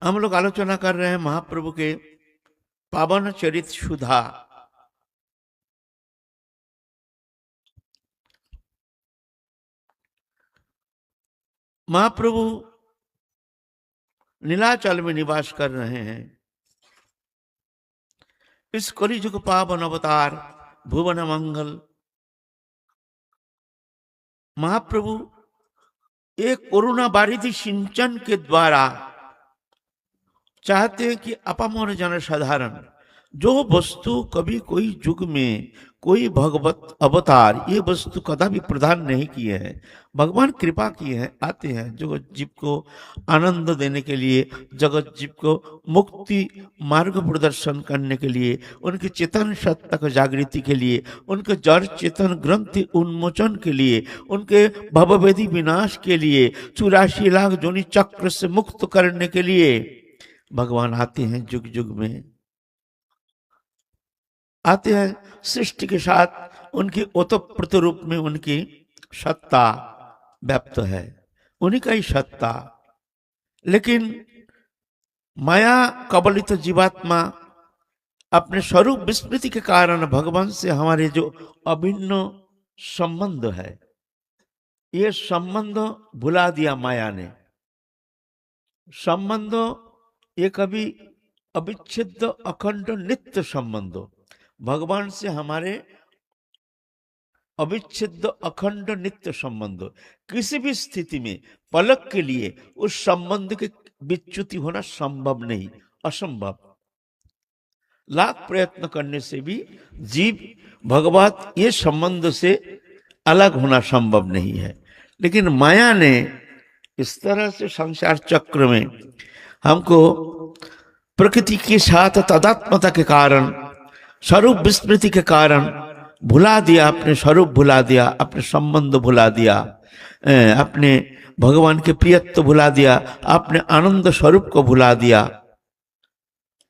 हम लोग आलोचना कर रहे हैं महाप्रभु के पावन चरित सुधा। महाप्रभु नीलाचल में निवास कर रहे हैं। इस कलियुग पावन अवतार भुवन मंगल महाप्रभु एक करुणा बारिधि सिंचन के द्वारा चाहते हैं कि अपामर जन साधारण जो वस्तु कभी कोई युग में कोई भगवत अवतार ये वस्तु कदापि प्रदान नहीं किए हैं, भगवान कृपा किए हैं, आते हैं जगत जीव को आनंद देने के लिए, जगत जीव को मुक्ति मार्ग प्रदर्शन करने के लिए, उनके चेतन सत्ता की जागृति के लिए, उनके जड़ चेतन ग्रंथि उन्मोचन के लिए, उनके भवभेदी विनाश के लिए, 84 लाख जोनि चक्र से मुक्त करने के लिए भगवान आते हैं। युग युग में आते हैं। सृष्टि के साथ उनकी ओतप्रोत रूप में उनकी सत्ता व्याप्त है, उन्हीं का ही सत्ता। लेकिन माया कबलित जीवात्मा अपने स्वरूप विस्मृति के कारण भगवान से हमारे जो अभिन्न संबंध है, ये संबंध भुला दिया माया ने। संबंध ये कभी अविच्छेद्य अखंड नित्य संबंध, भगवान से हमारे अविच्छेद्य अखंड नित्य संबंध, किसी भी स्थिति में पलक के लिए उस संबंध के विच्युति होना संभव नहीं, असंभव। लाख प्रयत्न करने से भी जीव भगवत ये संबंध से अलग होना संभव नहीं है। लेकिन माया ने इस तरह से संसार चक्र में हमको प्रकृति के साथ तादात्म्यता के कारण, स्वरूप विस्मृति के कारण भुला दिया, अपने स्वरूप भुला दिया, अपने संबंध भुला दिया, अपने भगवान के प्रियत्व भुला दिया, अपने आनंद स्वरूप को भुला दिया।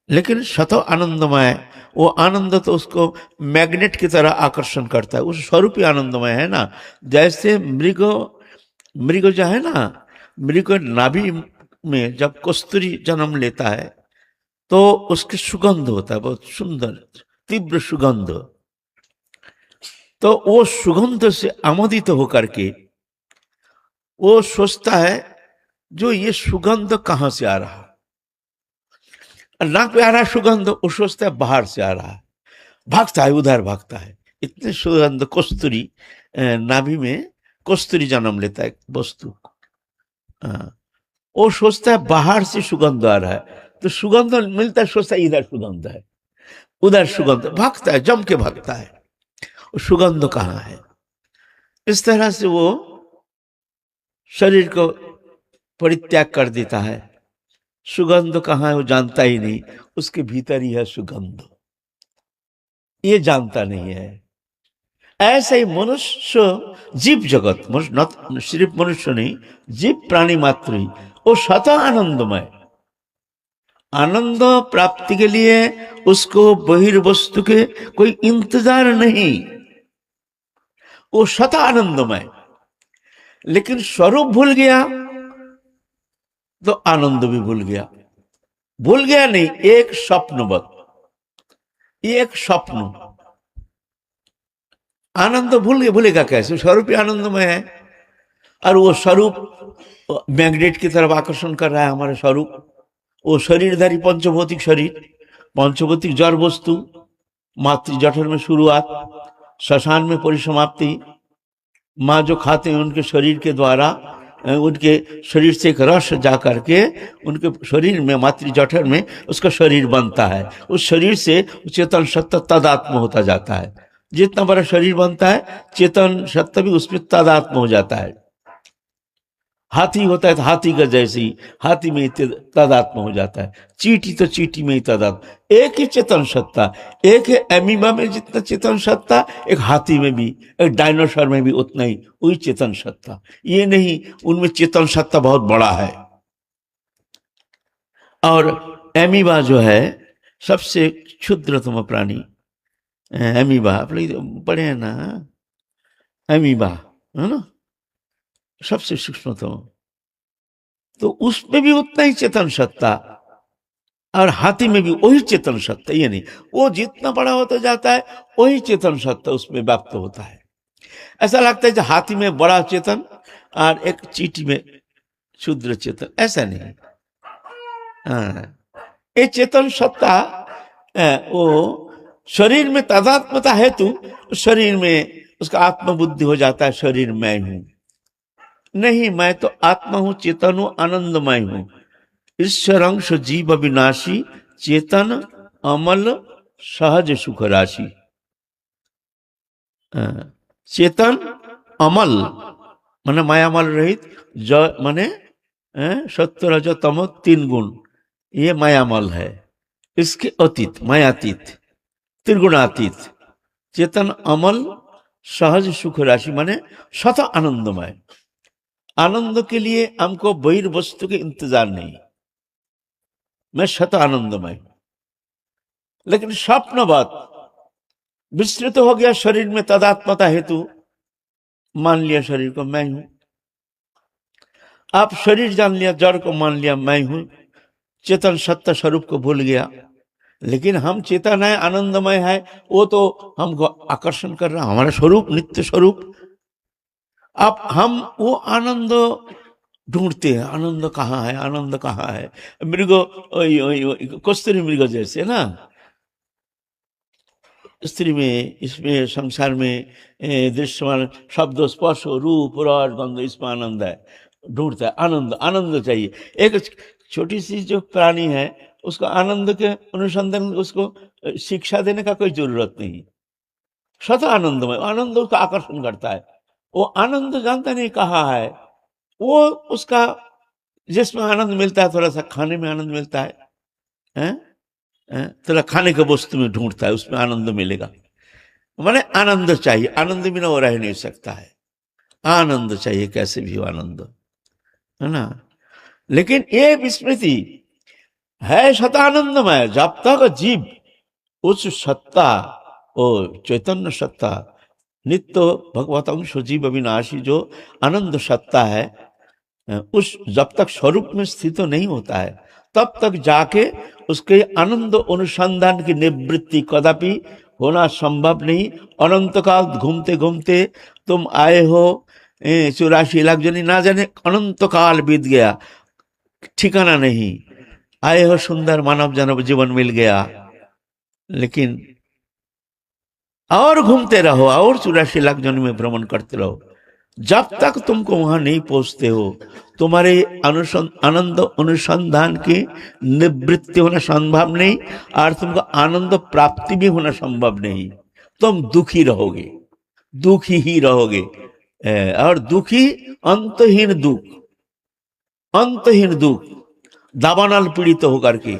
लेकिन शतो आनंदमय, वो आनंद तो उसको मैग्नेट की तरह आकर्षण करता है, उस स्वरूप ही आनंदमय है ना। जैसे मृग जो है ना, मृग नाभि में जब कस्तूरी जन्म लेता है तो उसकी सुगंध होता है, बहुत सुंदर तीव्र सुगंध। तो वो सुगंध से आमोदित होकर के वो सोचता है जो ये सुगंध कहाँ से आ रहा, नाक पे आ रहा सुगंध, वो सोचता है बाहर से आ रहा है, भागता है, उधर भागता है। इतने सुगंध कस्तूरी, नाभि में कस्तूरी जन्म लेता है वस्तु, वो सोचता है बाहर से सुगंध आ रहा है, तो सुगंध मिलता है, सोचता है इधर सुगंध है, उधर सुगंध, भागता है, जम के भागता है, सुगंध कहाँ है। इस तरह से वो शरीर को परित्याग कर देता है। सुगंध कहाँ है वो जानता ही नहीं, उसके भीतर ही है सुगंध, ये जानता नहीं है। ऐसे ही मनुष्य जीव जगत, सिर्फ मनुष्य नहीं, जीव प्राणी मात्र ही वो स्वतः आनंदमय, आनंद प्राप्ति के लिए उसको बहिर्वस्तु के कोई इंतजार नहीं, वो स्वतः आनंदमय। लेकिन स्वरूप भूल गया तो आनंद भी भूल गया। भूल गया नहीं, एक स्वप्नवत, एक स्वप्न, आनंद भूलेगा कैसे? स्वरूप ही आनंदमय है, और वो स्वरूप मैग्नेट की तरफ आकर्षण कर रहा है हमारे स्वरूप। वो शरीरधारी पंचभौतिक शरीर, पंचभौतिक जड़ वस्तु, मातृ जठर में शुरुआत, श्मशान में परिसमाप्ति। माँ जो खाते हैं उनके शरीर के द्वारा, उनके शरीर से एक रस जा करके उनके शरीर में, मातृ जठर में उसका शरीर बनता है। उस शरीर से चेतन सत्ता तदात्म होता जाता है। जितना बड़ा शरीर बनता है चेतन सत्ता भी उसमें तदात्म हो जाता है। हाथी होता है तो हाथी का जैसे ही हाथी में तदात्म हो जाता है, चींटी तो चींटी में ही तदात्म। एक ही चेतन सत्ता, एक है एमीबा में जितना चेतन सत्ता, एक हाथी में भी, एक डायनासोर में भी उतना ही वही चेतन सत्ता। ये नहीं उनमें चेतन सत्ता बहुत बड़ा है। और एमीबा जो है सबसे क्षुद्रतम प्राणी, एमीबा आप लोग पढ़े हैं ना, एमीबा है ना, सबसे सूक्ष्मतम, तो उसमें भी उतना ही चेतन सत्ता। और हाथी में भी वही चेतन सत्ता, ये नहीं वो जितना बड़ा होता जाता है वही चेतन सत्ता उसमें व्याप्त होता है। ऐसा लगता है कि हाथी में बड़ा चेतन और एक चींटी में क्षुद्र चेतन, ऐसा नहीं। हाँ, ये चेतन सत्ता वो शरीर में तादात्म्यता हेतु शरीर में उसका आत्मबुद्धि हो जाता है, शरीर मैं हूं। नहीं, मैं तो आत्मा हूं, चेतन हूं, आनंदमय हूं। ईश्वर अंश जीव अविनाशी, चेतन अमल सहज सुख राशि। चेतन अमल माने मायामल रहित, ज माने सत्य रज तम 3 गुण, ये मायामल है। इसके अतीत मायातीत, त्रिगुणातीत, चेतन अमल सहज सुख राशि माने सत आनंदमय। आनंद के लिए हमको बहिर्वस्तु के इंतजार नहीं, मैं सत आनंदमय। लेकिन स्वप्न बात विस्तृत हो गया, शरीर में तदात्मता हेतु मान लिया शरीर को मैं हूं। आप शरीर जान लिया, जड़ को मान लिया मैं हूं, चेतन सत्य स्वरूप को भूल गया। लेकिन हम चेतन है, आनंदमय है, वो तो हमको आकर्षण कर रहा, हमारा स्वरूप नित्य स्वरूप। अब हम वो आनंद ढूंढते हैं, आनंद कहाँ है, आनंद कहाँ है। मृग, कस्तूरी मृग जैसे ना, स्त्री में, इसमें संसार में दृश्यमान शब्द स्पर्श रूप रस गंध, इसमें आनंद है, ढूंढता है आनंद। आनंद चाहिए। एक छोटी सी जो प्राणी है उसको आनंद के अनुसंधान, उसको शिक्षा देने का कोई जरूरत नहीं, सत आनंदमय। आनंद उसका आकर्षण करता है। वो आनंद जानता नहीं कहाँ है, वो उसका जिसमें आनंद मिलता है, थोड़ा सा खाने में आनंद मिलता है, थोड़ा खाने के वस्तु में ढूंढता है, उसमें आनंद मिलेगा। माने आनंद चाहिए, आनंद बिना वो रह नहीं सकता है। आनंद चाहिए, कैसे भी हो आनंद, है ना। लेकिन ये विस्मृति है सतानंदमय। जब तक जीव उस सत्ता, वो चैतन्य सत्ता, नित्य भगवत अंश जीव अविनाशी जो आनंद सत्ता है, उस जब तक स्वरूप में स्थित नहीं होता है, तब तक जाके उसके आनंद अनुसंधान की निवृत्ति कदापि होना संभव नहीं। अनंत काल घूमते घूमते तुम आए हो, 84 लाख जनी, ना जाने अनंत काल बीत गया, ठिकाना नहीं। आए हो, सुंदर मानव जन्म जीवन मिल गया, लेकिन और घूमते रहो, और 84 लाख जन्म में भ्रमण करते रहो। जब तक तुमको वहां नहीं पहुंचते हो, तुम्हारे आनंद अनुसंधान की निवृत्ति होना संभव नहीं, और तुमको आनंद प्राप्ति भी होना संभव नहीं। तुम दुखी रहोगे, दुखी ही रहोगे। और दुखी अंतहीन दुख, अंतहीन दुख, दावानल पीड़ित होकर के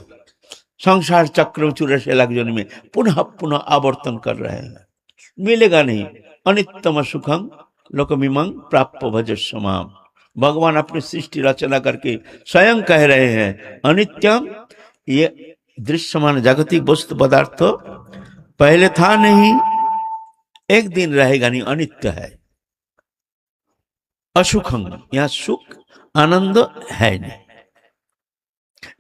संसार चक्र 84 लाख जन्म में पुनः पुनः आवर्तन कर रहे हैं, मिलेगा नहीं। अनित्यम सुखम लोकमिमं प्राप्त भजस्वमाम। भगवान अपनी सृष्टि रचना करके स्वयं कह रहे हैं, अनित्यम, ये दृश्यमान जागतिक वस्तु पदार्थ पहले था नहीं, एक दिन रहेगा नहीं, अनित्य है। असुखम, यहाँ सुख आनंद है नहीं।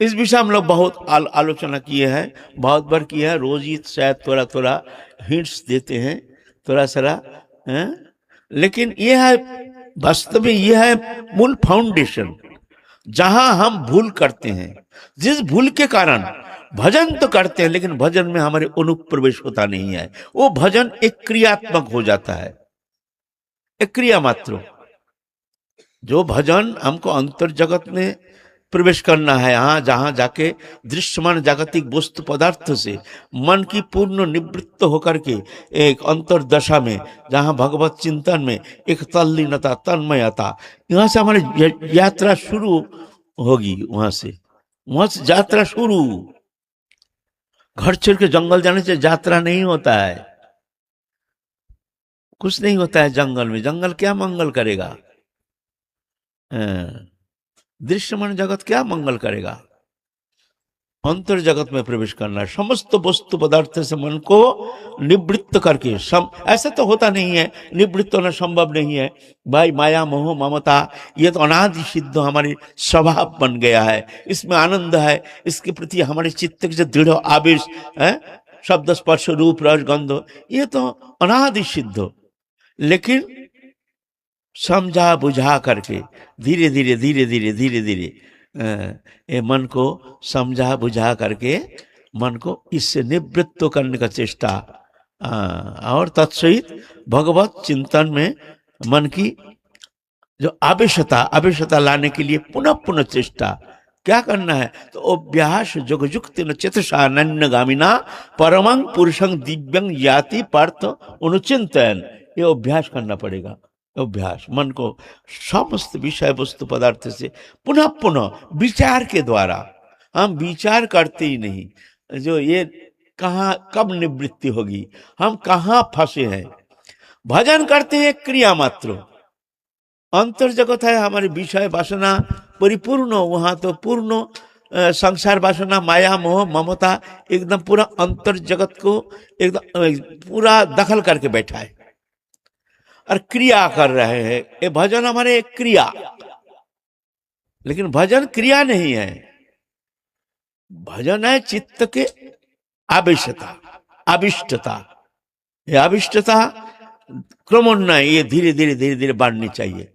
इस विषय हम लोग बहुत आलोचना किए हैं, बहुत बार किया है। रोज ही शायद थोड़ा थोड़ा हिंट्स देते हैं, थोड़ा सा, लेकिन यह है वास्तव में, यह है मूल फाउंडेशन जहां हम भूल करते हैं। जिस भूल के कारण भजन तो करते हैं, लेकिन भजन में हमारे अनुप्रवेश होता नहीं है। वो भजन एक क्रियात्मक हो जाता है, एक क्रिया मात्र। जो भजन हमको अंतर जगत में प्रवेश करना है, यहाँ जहां जाके दृश्यमान जागतिक वस्तु पदार्थ से मन की पूर्ण निवृत्त होकर के एक अंतर दशा में, जहां भगवत चिंतन में एक तल्लीनता, तन्मयता, यहाँ से हमारी यात्रा शुरू होगी। वहां से यात्रा शुरू। घर छोड़ के जंगल जाने से यात्रा नहीं होता है, कुछ नहीं होता है जंगल में। जंगल क्या मंगल करेगा, दृश्यमान जगत क्या मंगल करेगा। अंतर जगत में प्रवेश करना है, समस्त वस्तु पदार्थ से मन को निवृत्त करके। ऐसा तो होता नहीं है, निवृत्त होना संभव नहीं है भाई। माया मोह ममता ये तो अनादि सिद्ध हमारे स्वभाव बन गया है, इसमें आनंद है, इसके प्रति हमारे चित्त के जो दृढ़ आवेश है, शब्द स्पर्श रूप रस गंध, ये तो अनादि सिद्ध। लेकिन समझा बुझा करके धीरे धीरे धीरे धीरे धीरे धीरे ये मन को समझा बुझा करके मन को इससे निवृत्त करने का चेष्टा, और तत्सहित भगवत चिंतन में मन की जो आवेशता लाने के लिए पुनः पुनः चेष्टा क्या करना है? तो अभ्यास जोगयुक्त चेतसा नन्यगामिना परमं पुरुषं दिव्यं याति पार्थ अनुचिंतन। ये अभ्यास करना पड़ेगा। अभ्यास मन को समस्त विषय वस्तु पदार्थ से पुनः पुनः विचार के द्वारा, हम विचार करते ही नहीं, जो ये कहाँ कब निवृत्ति होगी, हम कहाँ फंसे हैं। भजन करते हैं क्रिया मात्र, अंतर जगत है हमारी विषय वासना परिपूर्ण, वहां तो पूर्ण संसार वासना माया मोह ममता एकदम पूरा अंतर जगत को एकदम पूरा दखल करके बैठा है और क्रिया कर रहे हैं। ये भजन हमारे एक क्रिया, लेकिन भजन क्रिया नहीं है, भजन है चित्त के आवेशता आविष्टता। ये आविष्टता क्रमोन्नय ये धीरे धीरे धीरे धीरे बढ़नी चाहिए,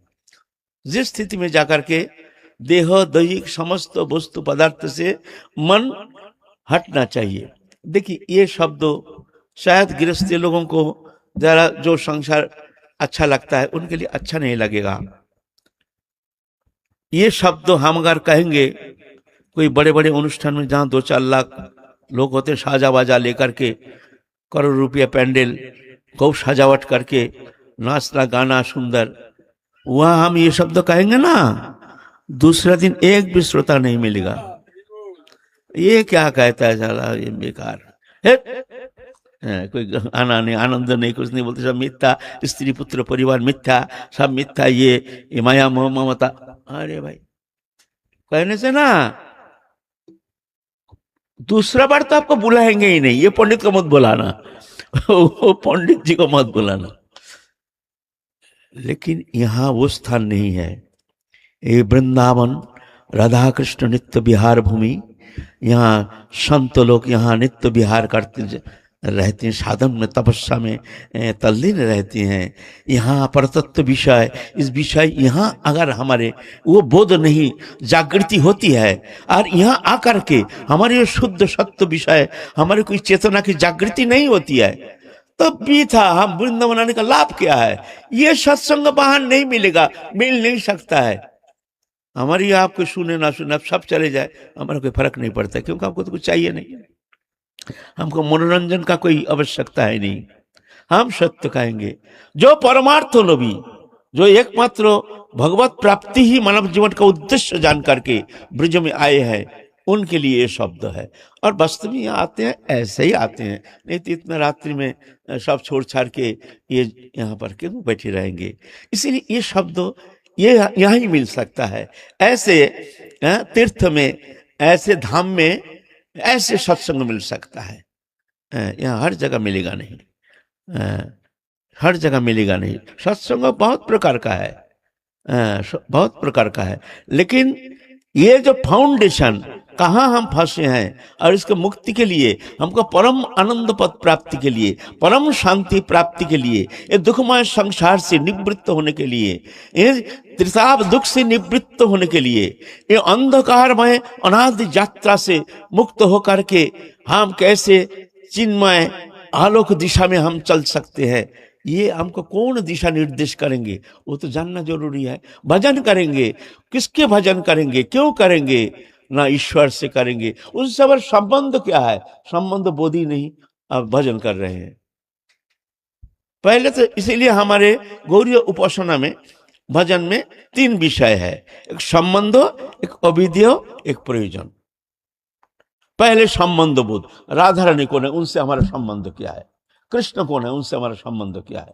जिस स्थिति में जाकर के देह दैहिक समस्त वस्तु पदार्थ से मन हटना चाहिए। देखिए ये शब्द शायद गृहस्थी लोगों को जरा जो संसार अच्छा लगता है उनके लिए अच्छा नहीं लगेगा। ये शब्द हम अगर कहेंगे कोई बड़े बड़े अनुष्ठान में जहाँ 2-4 लाख लोग होते, साजा बाजा लेकर के करोड़ रुपया पैंडल खूब सजावट करके नाचना गाना सुंदर, वहां हम ये शब्द कहेंगे ना, दूसरा दिन एक भी श्रोता नहीं मिलेगा। ये क्या कहता है साला, ये बेकार है, कोई आना नहीं आनंद नहीं कुछ नहीं, बोलते सब मिथ्या, स्त्री पुत्र परिवार मिथ्या, सब मिथ्या, ये माया मोह ममता। अरे भाई कहने से ना दूसरा बार तो आपको बुलाएंगे ही नहीं। ये पंडित को मत बुलाना वो पंडित जी को मत बुलाना। लेकिन यहाँ वो स्थान नहीं है। ये वृंदावन राधा कृष्ण नित्य विहार भूमि, यहाँ संत लोग यहाँ नित्य विहार करते रहते हैं, साधन में तपस्या में तल्लीन रहते हैं। यहाँ परतत्व विषय, इस विषय यहाँ अगर हमारे वो बोध नहीं जागृति होती है और यहाँ आकर के हमारे ये शुद्ध सत्य विषय हमारे कोई चेतना की जागृति नहीं होती है, तब भी था हम वृंदावन आने का लाभ क्या है? ये सत्संग बाहर नहीं मिलेगा, मिल नहीं सकता है। हमारी आपको सुने ना सुने, आप सब चले जाए, हमारा कोई फर्क नहीं पड़ता, क्योंकि हमको तो कुछ चाहिए नहीं, हमको मनोरंजन का कोई आवश्यकता है नहीं। हम सत्य कहेंगे जो परमार्थ लोभी, जो एकमात्र भगवत प्राप्ति ही मानव जीवन का उद्देश्य जान करके ब्रज में आए हैं, उनके लिए ये शब्द है। और वास्तव में यहाँ आते हैं ऐसे ही आते हैं, नहीं तो इतना रात्रि में सब छोड़ छाड़ के ये यहाँ पर क्यों बैठे रहेंगे। इसीलिए ये शब्द ये यहाँ ही मिल सकता है, ऐसे तीर्थ में, ऐसे धाम में ऐसे सत्संग मिल सकता है। यहाँ हर जगह मिलेगा नहीं, हर जगह मिलेगा नहीं। सत्संग बहुत प्रकार का है, बहुत प्रकार का है, लेकिन ये जो फाउंडेशन कहाँ हम फंसे हैं, और इसके मुक्ति के लिए, हमको परम आनंद पद प्राप्ति के लिए, परम शांति प्राप्ति के लिए, ये दुखमय संसार से निवृत्त होने के लिए, ये त्रिताप दुख से निवृत्त होने के लिए, ये अंधकारमय अनादि यात्रा से मुक्त होकर के हम कैसे चिन्मय आलोक दिशा में हम चल सकते हैं, ये हमको कौन दिशा निर्देश करेंगे वो तो जानना जरूरी है। भजन करेंगे, किसके भजन करेंगे, क्यों करेंगे? ना ईश्वर से करेंगे, उनसे अब संबंध क्या है? संबंध बोध ही नहीं, अब भजन कर रहे हैं। पहले तो इसीलिए हमारे गौरीय उपासना में भजन में 3 विषय है, एक संबंध, एक अविद्य, एक प्रयोजन। पहले संबंध बोध, राधा रानी कौन है, उनसे हमारा संबंध क्या है, कृष्ण कौन है, उनसे हमारा संबंध क्या है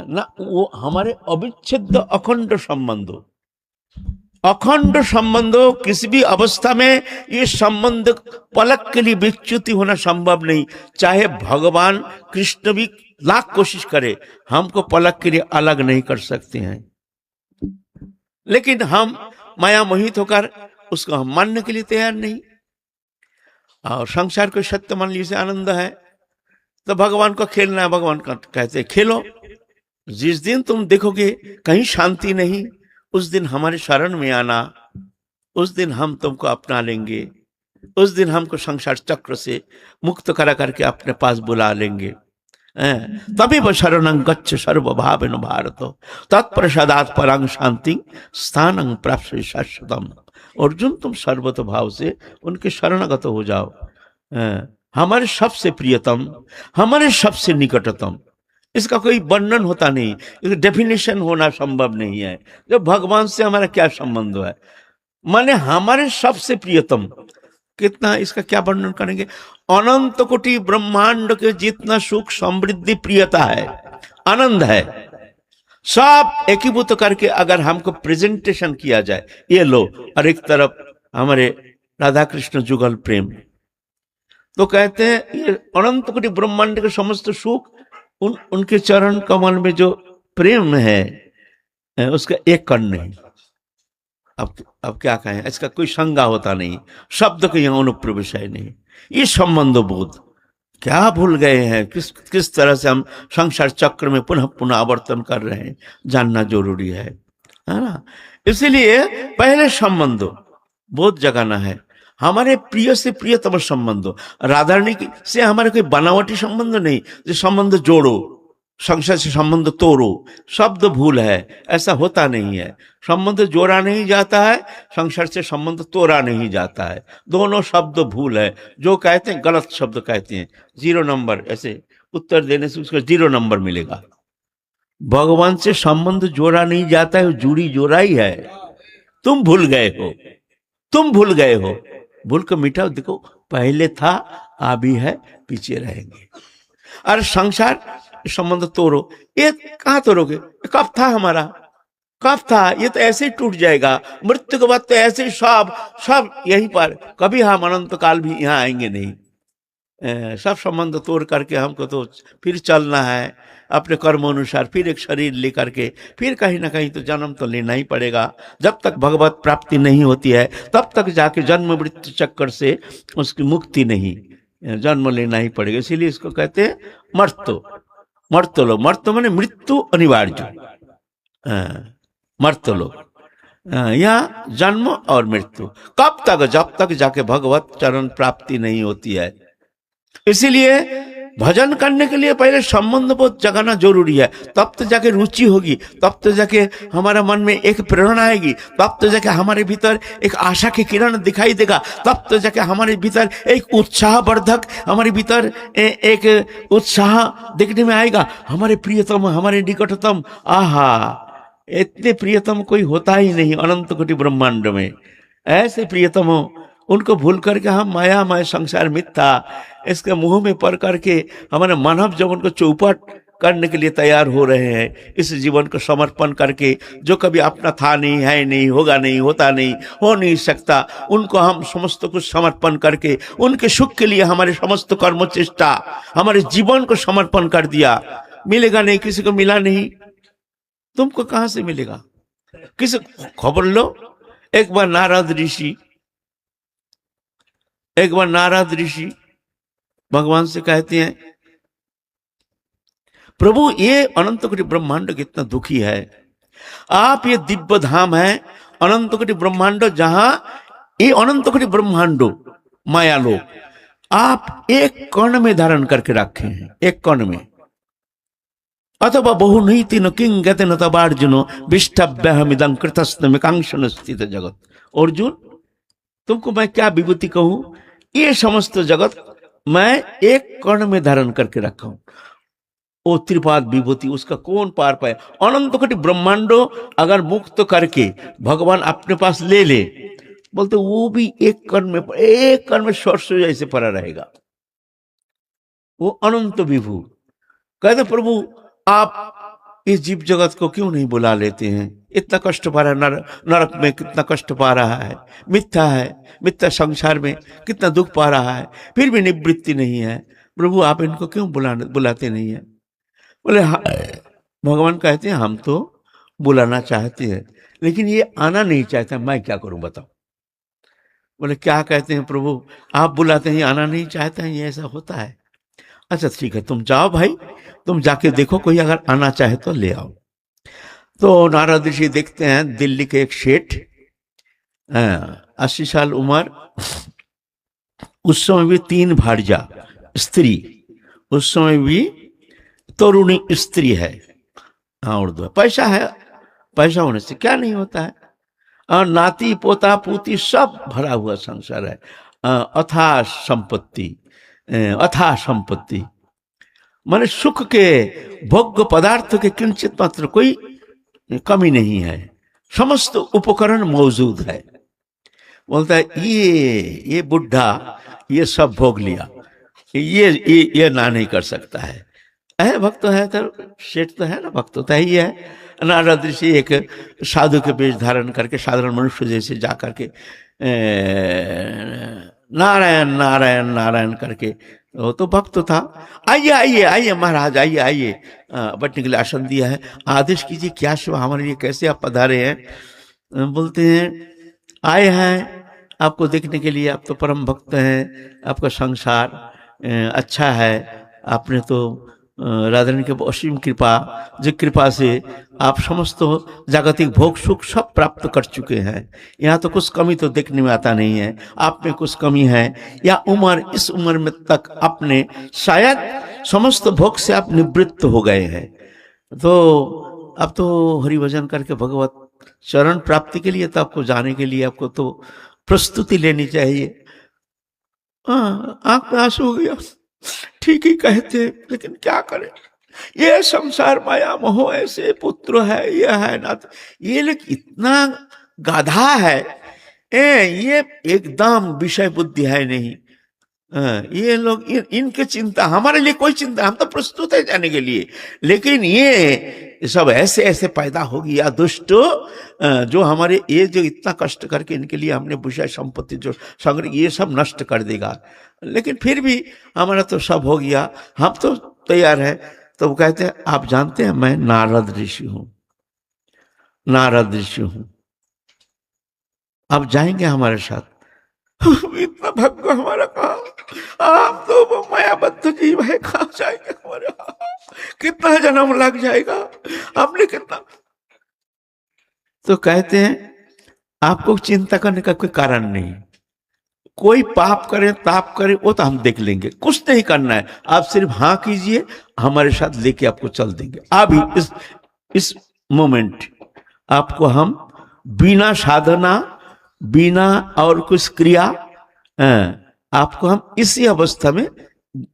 ना, वो हमारे अविच्छेद्य अखंड संबंध। अखंड संबंध हो, किसी भी अवस्था में ये संबंध पलक के लिए विच्युति होना संभव नहीं। चाहे भगवान कृष्ण भी लाख कोशिश करे, हमको पलक के लिए अलग नहीं कर सकते हैं, लेकिन हम माया मोहित होकर उसको हम मानने के लिए तैयार नहीं। और संसार को सत्य मान लीजिए, आनंद है तो भगवान को खेलना है, भगवान का कहते हैं खेलो। जिस दिन तुम देखोगे कहीं शांति नहीं, उस दिन हमारे शरण में आना, उस दिन हम तुमको अपना लेंगे, उस दिन हमको संसार चक्र से मुक्त करा करके अपने पास बुला लेंगे। तभी वो शरणं गच्छ सर्वभावेन भारत तत्प्रसादात् परं शांति स्थानं प्राप्स्ये शाश्वतम्। अर्जुन, तुम सर्वत भाव से उनके शरणागत हो जाओ। हमारे सबसे प्रियतम, हमारे सबसे निकटतम, इसका कोई वर्णन होता नहीं, डेफिनेशन होना संभव नहीं है। जब भगवान से हमारा क्या संबंध है, माने हमारे सबसे प्रियतम, कितना इसका क्या वर्णन करेंगे। अनंत कोटि ब्रह्मांड के जितना सुख समृद्धि प्रियता है, आनंद है, सब एकीभूत करके अगर हमको प्रेजेंटेशन किया जाए, ये लो, और एक तरफ हमारे राधा कृष्ण जुगल प्रेम, तो कहते हैं ये अनंत कोटि ब्रह्मांड के समस्त सुख उनके चरण कमल में जो प्रेम है, उसका एक कण नहीं। अब क्या कहें, इसका कोई संज्ञा होता नहीं, शब्द का यहाँ अनुप्रवेश है नहीं। ये संबंध बोध क्या भूल गए हैं, किस तरह से हम संसार चक्र में पुनः पुनः आवर्तन कर रहे हैं, जानना जरूरी है ना। इसीलिए पहले संबंध बोध जगाना है, हमारे प्रिय से प्रियतम संबंध। राधा रानी से हमारे कोई बनावटी संबंध नहीं, जो संबंध जोड़ो, संसार से संबंध तोड़ो, शब्द भूल है, ऐसा होता नहीं है। संबंध जोड़ा नहीं जाता है, संसार से संबंध तोड़ा नहीं जाता है, दोनों शब्द भूल है। जो कहते हैं गलत शब्द कहते हैं, 0 नंबर, ऐसे उत्तर देने से उसका 0 नंबर मिलेगा। भगवान से संबंध जोड़ा नहीं जाता है, जुड़ी जोड़ा ही है। तुम भूल गए हो, तुम भूल गए हो, भूल को मिटाओ। देखो पहले था, अभी है, पीछे रहेंगे। और संसार संबंध तोड़ो, ये कहाँ तोड़ोगे, कब था हमारा, कब था, ये तो ऐसे ही टूट जाएगा। मृत्यु के बाद तो ऐसे ही सब यहीं पर, कभी हम अनंत काल भी यहाँ आएंगे नहीं। सब संबंध तोड़ करके हमको तो फिर चलना है अपने कर्म अनुसार, फिर एक शरीर लेकर के, फिर कहीं ना कहीं तो जन्म तो लेना ही पड़ेगा। जब तक भगवत प्राप्ति नहीं होती है, तब तक जाके जन्म मृत्यु चक्कर से उसकी मुक्ति नहीं, जन्म लेना ही पड़ेगा। इसीलिए इसको कहते हैं मर्तो, मर्तलो, मर्तो माने मृत्यु अनिवार्य, मर्तलो, यहाँ जन्म और मृत्यु। कब तक, जब तक जाके भगवत चरण प्राप्ति नहीं होती है। इसीलिए भजन करने के लिए पहले संबंध बहुत जगाना जरूरी है, तब तो जाके रुचि होगी, तब तो जाके हमारा मन में एक प्रेरणा आएगी, तब तो जाके हमारे भीतर एक आशा की किरण दिखाई देगा, तब तो जाके हमारे भीतर एक उत्साहवर्धक, हमारे भीतर एक उत्साह देखने में आएगा। हमारे प्रियतम, हमारे निकटतम, आहा, इतने प्रियतम कोई होता ही नहीं अनंत कोटि ब्रह्मांड में। ऐसे प्रियतम हो, उनको भूल करके हम मायामय संसार मिथ्या इसके मुंह में पड़ करके हमारे मानव जीवन को चौपट करने के लिए तैयार हो रहे हैं। इस जीवन को समर्पण करके, जो कभी अपना था नहीं, है नहीं, होगा नहीं, होता नहीं, हो नहीं सकता, उनको हम समस्त कुछ समर्पण करके, उनके सुख के लिए हमारे समस्त कर्म चेष्टा, हमारे जीवन को समर्पण कर दिया। मिलेगा नहीं, किसी को मिला नहीं, तुमको कहां से मिलेगा, किसी खबर लो। एक बार नारद ऋषि भगवान से कहते हैं, प्रभु ये अनंत कोटि ब्रह्मांड कितना दुखी है, आप ये दिव्य धाम है अनंत कोटि ब्रह्मांड, जहां ये अनंत कोटि ब्रह्मांडो माया लोग आप एक कण में धारण करके रखे हैं, एक कण में। अथवा बहु नीति न किंग गते न तबार्जुनो विष्टभ्यहमिदं कृतस्न कांक्षण स्थित जगत। अर्जुन, तुमको मैं क्या विभूति कहूं, ये समस्त जगत मैं एक कण में धारण करके रखा हूं। ओ त्रिपाद विभूति, उसका कौन पार पाए। अनंत कोटि ब्रह्मांडो अगर मुक्त करके भगवान अपने पास ले ले, बोलते वो भी एक कण में सरसों जैसे पड़ा रहेगा, वो अनंत विभू। कहते प्रभु आप इस जीव जगत को क्यों नहीं बुला लेते हैं? इतना कष्ट पा रहा है, नरक में कितना कष्ट पा रहा है, मिथ्या संसार में कितना दुख पा रहा है, फिर भी निवृत्ति नहीं है। प्रभु आप इनको क्यों बुलाते नहीं है? बोले हाँ, भगवान कहते हैं हम तो बुलाना चाहते हैं, लेकिन ये आना नहीं चाहता, मैं क्या करूं बताओ। बोले क्या कहते हैं प्रभु, आप बुलाते हैं आना नहीं चाहते हैं, ये ऐसा होता है? अच्छा ठीक है, तुम जाओ भाई, तुम जाके देखो कोई अगर आना चाहे तो ले आओ। तो नारद ऋषि देखते हैं दिल्ली के एक सेठ, 80 साल उम्र, उस समय भी 3 भार्या स्त्री, उस समय भी तरुणी स्त्री है, हाँ उर्दू है, पैसा है, पैसा होने से क्या नहीं होता है, और नाती पोता पूती सब भरा हुआ संसार है, अथाह संपत्ति, माने सुख के भोग्य पदार्थ के किंचित मात्र कोई कमी नहीं है, समस्त उपकरण मौजूद है। बोलता है ये बुढ़ा ये सब भोग लिया, ये ना नहीं कर सकता है भक्त है तो सेठ तो है ना, भक्त तो ही है। नारद ऋषि एक साधु के वेश धारण करके साधारण मनुष्य जैसे जा करके नारायण नारायण नारायण करके, वो तो भक्त था। आइए आइए आइए महाराज, आइए आइए, बैठने के लिए आसन दिया है, आदेश कीजिए क्या सेवा हमारे लिए, कैसे आप पधारे हैं? बोलते हैं आए हैं आपको देखने के लिए, आप तो परम भक्त हैं, आपका संसार अच्छा है, आपने तो राधा रानी के असीम कृपा, जो कृपा से आप समस्त जागतिक भोग सुख सब प्राप्त कर चुके हैं, यहाँ तो कुछ कमी तो देखने में आता नहीं है, आप में कुछ कमी है या उम्र, इस उम्र में तक आपने शायद समस्त भोग से आप निवृत्त हो गए हैं, तो अब तो हरि भजन करके भगवत चरण प्राप्ति के लिए, तो आपको जाने के लिए आपको तो प्रस्तुति लेनी चाहिए। आंख में आंसू हो गया, ठीक ही कहते, लेकिन क्या करें, ये संसार माया मोह, ऐसे पुत्र है, ये है ना, ये लोग इतना गाधा है, ये एकदम विषय बुद्धि है नहीं, ये लोग इनके चिंता, हमारे लिए कोई चिंता, हम तो प्रस्तुत है जाने के लिए, लेकिन ये सब ऐसे ऐसे पैदा हो गया दुष्ट, जो हमारे ये जो इतना कष्ट करके इनके लिए हमने विषय संपत्ति जो संग्रह, ये सब नष्ट कर देगा, लेकिन फिर भी हमारा तो सब हो गया, हम तो तैयार है। तो वो कहते हैं आप जानते हैं मैं नारद ऋषि हूं, नारद ऋषि हूं, आप जाएंगे हमारे साथ? इतना भाग्य हमारा कहाँ, आप तो मायाबद्ध जीव है, कहाँ जाएंगे हमारे, कितना जन्म लग जाएगा, आपने कितना। तो कहते हैं आपको चिंता करने का कोई कारण नहीं, कोई पाप करे ताप करे वो तो हम देख लेंगे, कुछ नहीं करना है, आप सिर्फ हाँ कीजिए, हमारे साथ लेके आपको चल देंगे। अभी इस मोमेंट आपको हम बिना साधना, बिना और कुछ क्रिया, आपको हम इसी अवस्था में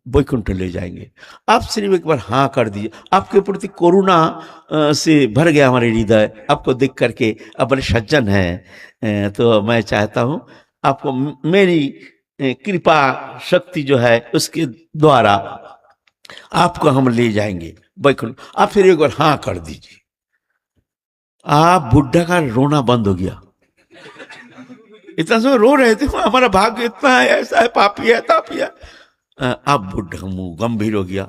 वैकुंठ ले जाएंगे। आप सिर्फ एक बार हाँ कर दीजिए, आपके प्रति करुणा से भर गया हमारे हृदय, आपको देख करके आप बड़े सज्जन हैं, तो मैं चाहता हूं आपको मेरी कृपा शक्ति जो है उसके द्वारा आपको हम ले जाएंगे वैकुंठ। आप फिर एक बार हाँ कर दीजिए। आप बुढ़ा का रोना बंद हो गया, इतना समय रो रहे थे, हमारा भाग्य इतना है, ऐसा है, पापी है, तापी है, अब बुढ़ा मुंह गंभीर हो गया।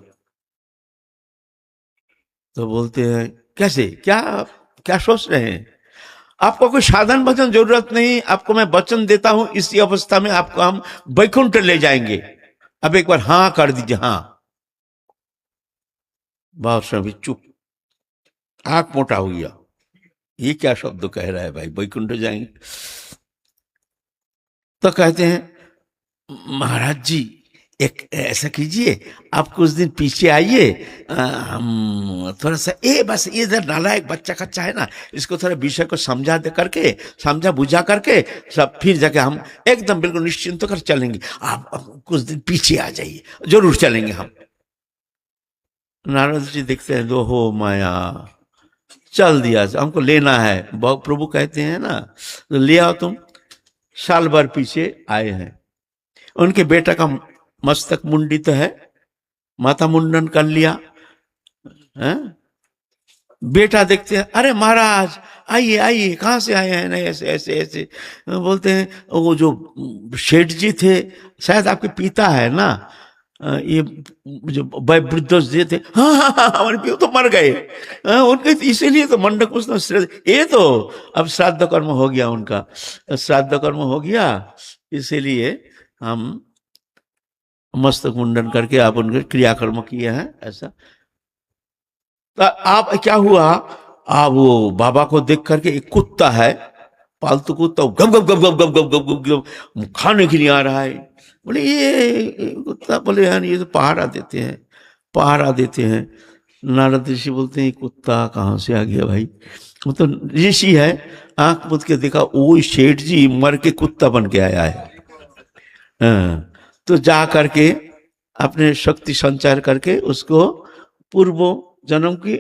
तो बोलते हैं कैसे, क्या क्या सोच रहे हैं? आपको कोई साधन भजन जरूरत नहीं, आपको मैं वचन देता हूं इसी अवस्था में आपको हम वैकुंठ ले जाएंगे, अब एक बार हाँ कर दीजिए। हाँ, बहुत सभी चुप, आंख मोटा हो गया, ये क्या शब्द कह रहा है भाई, वैकुंठ जाएंगे? तो कहते हैं महाराज जी एक ऐसा कीजिए, आप कुछ दिन पीछे आइए, हम थोड़ा सा बस इधर नालायक बच्चा कच्चा है ना, इसको थोड़ा विषय को समझा दे करके, समझा बुझा करके सब, फिर जाके हम एकदम बिल्कुल निश्चिंत कर चलेंगे, आप कुछ दिन पीछे आ जाइए, जरूर चलेंगे हम। नारद जी देखते हैं, दो हो माया, चल दिया, हमको लेना है, प्रभु कहते हैं ना, तो ले आओ तुम। साल भर पीछे आए हैं, उनके बेटा का मस्तक मुंडित है, माथा मुंडन कर लिया है, बेटा देखते हैं, अरे महाराज आइए आइए, कहाँ से आए हैं? नहीं ऐसे ऐसे ऐसे बोलते हैं। वो जो शेठ जी थे, शायद आपके पिता है ना, ये जो वृद्ध जी थे, हाँ हाँ हाँ हमारे पिता तो मर गए, उनके इसीलिए तो मंडक उसने ये तो अब श्राद्ध कर्म हो गया, उनका श्राद्ध कर्म हो गया, इसीलिए हम मस्तक मुंडन करके आप उनके क्रियाकर्म किए हैं। ऐसा तो आप क्या हुआ, आप वो बाबा को देख करके, एक कुत्ता है पालतू कुत्ता, गप गप गप गप गप गप गप गप खाने के लिए आ रहा है। बोले ये कुत्ता, बोले यार ये तो पहाड़ा देते हैं, पहाड़ा देते हैं। नारद ऋषि बोलते हैं कुत्ता कहाँ से आ गया भाई? वो तो ऋषि है, आंख मूंद के देखा, वो शेठ जी मर के कुत्ता बन के आया है। तो जा करके अपने शक्ति संचार करके उसको पूर्व जन्म की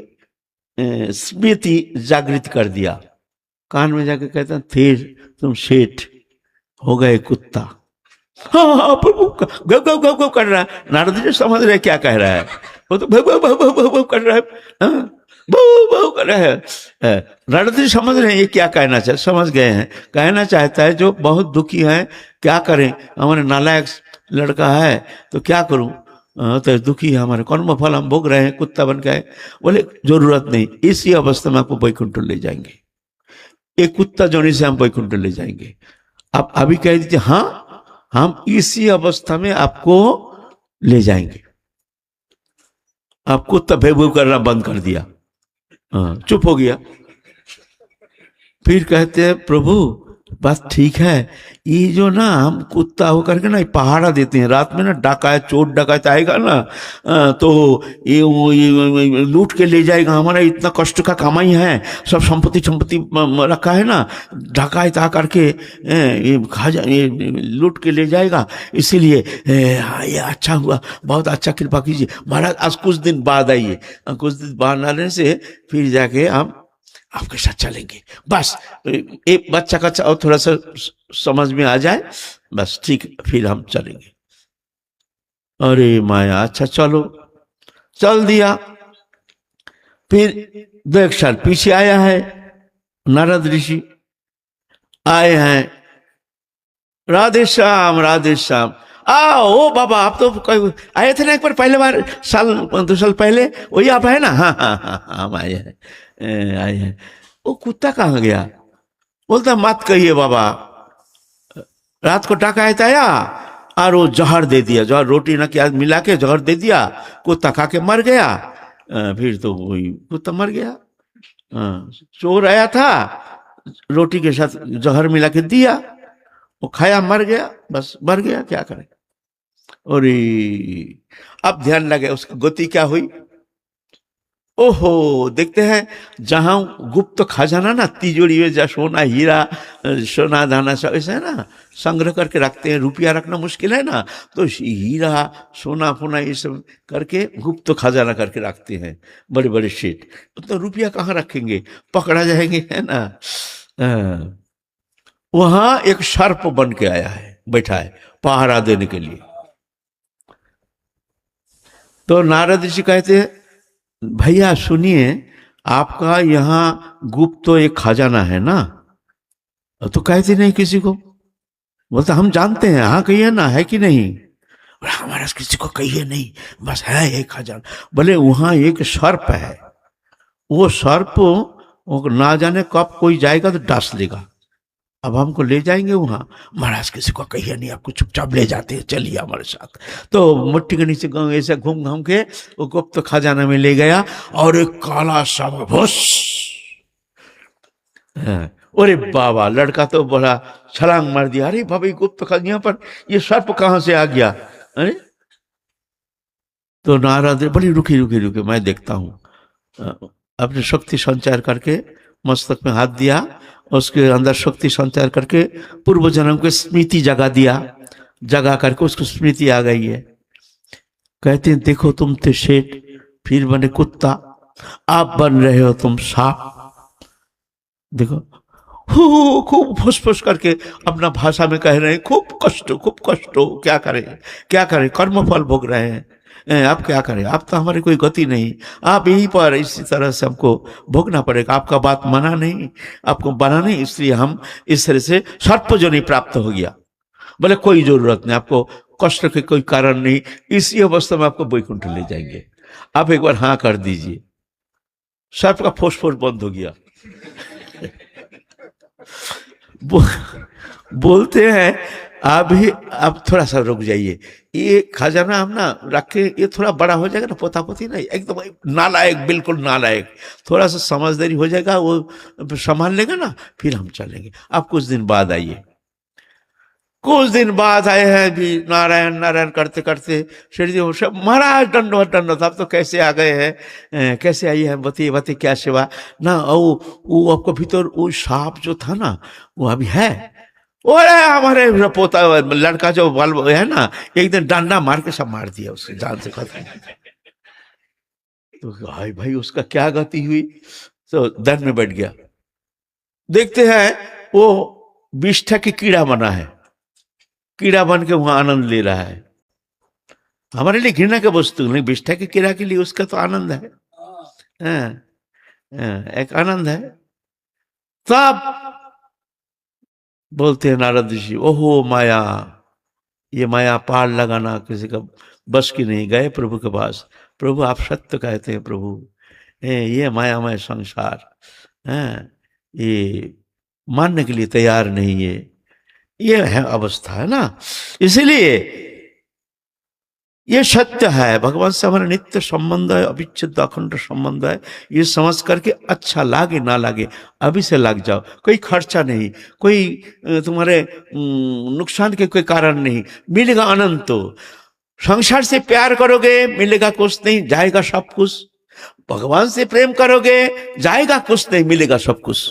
स्मृति जागृत कर दिया। कान में जाके कहता थे तुम शेठ हो गए कुत्ता। हाँ हाँ प्रभु गौ गौ गौ गौ कर रहा है। नारद जी समझ रहे क्या कह रहा है, वो तो भौ भौ भौ भौ भौ भौ कर रहा है, भौ भौ कर रहा है। नारद जी समझ रहे हैं ये क्या कहना चाहे, समझ गए हैं। कहना चाहता है जो बहुत दुखी है, क्या करें, हमारे नालायक लड़का है तो क्या करूं, तो दुखी है, हमारे कर्म फल हम भोग रहे हैं, कुत्ता बन गए। बोले जरूरत नहीं, इसी अवस्था में आपको वैकुंठ ले जाएंगे, एक कुत्ता जोनी से हम वैकुंठ ले जाएंगे। आप अभी कह दीजिए हाँ हम इसी अवस्था में आपको ले जाएंगे। आप कुत्ता भेबू करना बंद कर दिया, चुप हो गया। फिर कहते हैं प्रभु बस ठीक है, ये जो ना हम कुत्ता होकर के ना पहाड़ा देते हैं, रात में ना डकायत चोर डकायत आएगा ना, तो ये लूट के ले जाएगा, हमारा इतना कष्ट का कमाई है, सब संपत्ति संपत्ति रखा है ना, डकायत आ करके ये खा जा, ये लूट के ले जाएगा। इसीलिए ये अच्छा हुआ, बहुत अच्छा, कृपा कीजिए महाराज, आज कुछ दिन बाद आइए, कुछ दिन बाद आने से फिर जाके हम आपके साथ चलेंगे। बस एक बच्चा का और थोड़ा सा समझ में आ जाए, बस ठीक, फिर हम चलेंगे। अरे माया, अच्छा चलो, चल दिया। फिर 2 साल पीछे आया है, नारद ऋषि आए हैं, राधे श्याम राधे श्याम। ओ बाबा आप तो आए थे ना एक बार, पहले बार 2 साल पहले, वही आप है ना? हाँ हाँ हाँ हम आए हैं, आए हैं। वो कुत्ता कहाँ गया? बोलता मत कहिए बाबा, रात को डकायत आया और वो जहर दे दिया, जहर रोटी ना क्या मिला के जहर दे दिया, कुत्ता खा के मर गया। फिर तो वही कुत्ता मर गया। चोर आया था, रोटी के साथ जहर मिला के दिया, वो खाया मर गया, बस मर गया, क्या करे। और अब ध्यान लगे उसकी गति क्या हुई। ओहो, देखते हैं जहां गुप्त खजाना ना, तिजोरी में जा सोना हीरा सोना दाना सब ऐसा है ना, संग्रह करके रखते हैं, रुपया रखना मुश्किल है ना, तो हीरा सोना फोना ये सब करके गुप्त खजाना करके रखते हैं बड़े बड़े सेठ। तो रुपया कहाँ रखेंगे, पकड़ा जाएंगे, है ना। वहां एक सर्प बन के आया है, बैठा है पहरा देने के लिए। तो नारद जी कहते हैं भैया सुनिए, आपका यहाँ गुप्त तो एक खजाना है ना, तो कहते नहीं किसी को। बोलता हम जानते हैं, हाँ कहिए ना, है कि नहीं? हमारा किसी को कहिए नहीं, बस है एक खजाना। बोले वहां एक सर्प है, वो सर्प वो ना जाने कब कोई जाएगा तो डांस लेगा, अब हमको ले जाएंगे वहां। महाराज किसी को कहिए नहीं, आपको चुपचाप ले जाते हैं, चलिए हमारे साथ। तो मुट्ठी के नीचे ऐसे घूम घूम के वो गुप्त खजाना में ले गया, और एक काला सा भूस। अरे बाबा, लड़का तो बड़ा छलांग मार दिया, अरे बाबा गुप्त खजाना, यहाँ पर ये सर्प कहाँ से आ गया? अरे तो नारद बोले रुकी रुकी रुकी, मैं देखता हूँ। अपनी शक्ति संचार करके मस्तक में हाथ दिया, उसके अंदर शक्ति संचार करके पूर्व जन्म की स्मृति जगा दिया, जगा करके उसको स्मृति आ गई है। कहते हैं देखो तुम थे शेठ, फिर बने कुत्ता, आप बन रहे हो तुम सांप। देखो खूब फुसफुस करके अपना भाषा में कह रहे हैं, खूब कष्ट हो, क्या करें क्या करें, कर्म फल भोग रहे हैं। आप क्या करें, आप तो हमारी कोई गति नहीं, आप यहीं पर इसी तरह से हमको भोगना पड़ेगा, आपका बात माना नहीं, आपको बना नहीं, इसलिए हम इस तरह से सर्पजनी प्राप्त हो गया। बोले कोई जरूरत नहीं, आपको कष्ट के कोई कारण नहीं, इसी अवस्था में आपको वैकुंठ ले जाएंगे, आप एक बार हाँ कर दीजिए। सर्प का फोस्फोर बंद हो गया। बोलते हैं अभी आप थोड़ा सा रुक जाइए, ये खजाना हम ना रखे, ये थोड़ा बड़ा हो जाएगा ना, पोता पोती नहीं, एकदम नालायक, बिल्कुल नालायक, थोड़ा सा समझदारी हो जाएगा, वो संभाल लेगा ना, फिर हम चलेंगे, आप कुछ दिन बाद आइए। कुछ दिन बाद आए हैं भी, नारायण नारायण करते करते श्री जी सब महाराज दंडवत दंडवत, आप तो कैसे आ गए हैं, कैसे आई है, बताइए बताइए क्या सेवा ना। वो आपको भीतर वो सांप जो था ना वो अभी है, और हमारे पोता लड़का जो बाल है ना, एक दिन डंडा मार के सब मार दिया, उसके जान से खत्म। तो भाई भाई उसका क्या गति हुई, तो दर में बैठ गया। देखते हैं वो विष्ठा की कीड़ा बना है, कीड़ा बन के वहां आनंद ले रहा है। हमारे लिए घृणा का वस्तु नहीं, विष्ठा के कीड़ा के लिए उसका तो आनंद है, एक आनंद है। तब बोलते हैं नारद ऋषि, ओहो माया, ये माया पार लगाना किसी का बस की नहीं। गए प्रभु के पास, प्रभु आप सत्य कहते हैं प्रभु, ये मायामय संसार ये मानने के लिए तैयार नहीं है, ये है अवस्था है ना। इसीलिए ये सत्य है, भगवान से हमारा नित्य संबंध है, अविच्छेद्य अखंड संबंध है। ये समझ करके अच्छा लागे ना लागे अभी से लग जाओ, कोई खर्चा नहीं, कोई तुम्हारे नुकसान के कोई कारण नहीं, मिलेगा अनंत। संसार से प्यार करोगे मिलेगा कुछ नहीं, जाएगा सब कुछ। भगवान से प्रेम करोगे जाएगा कुछ नहीं, मिलेगा सब कुछ।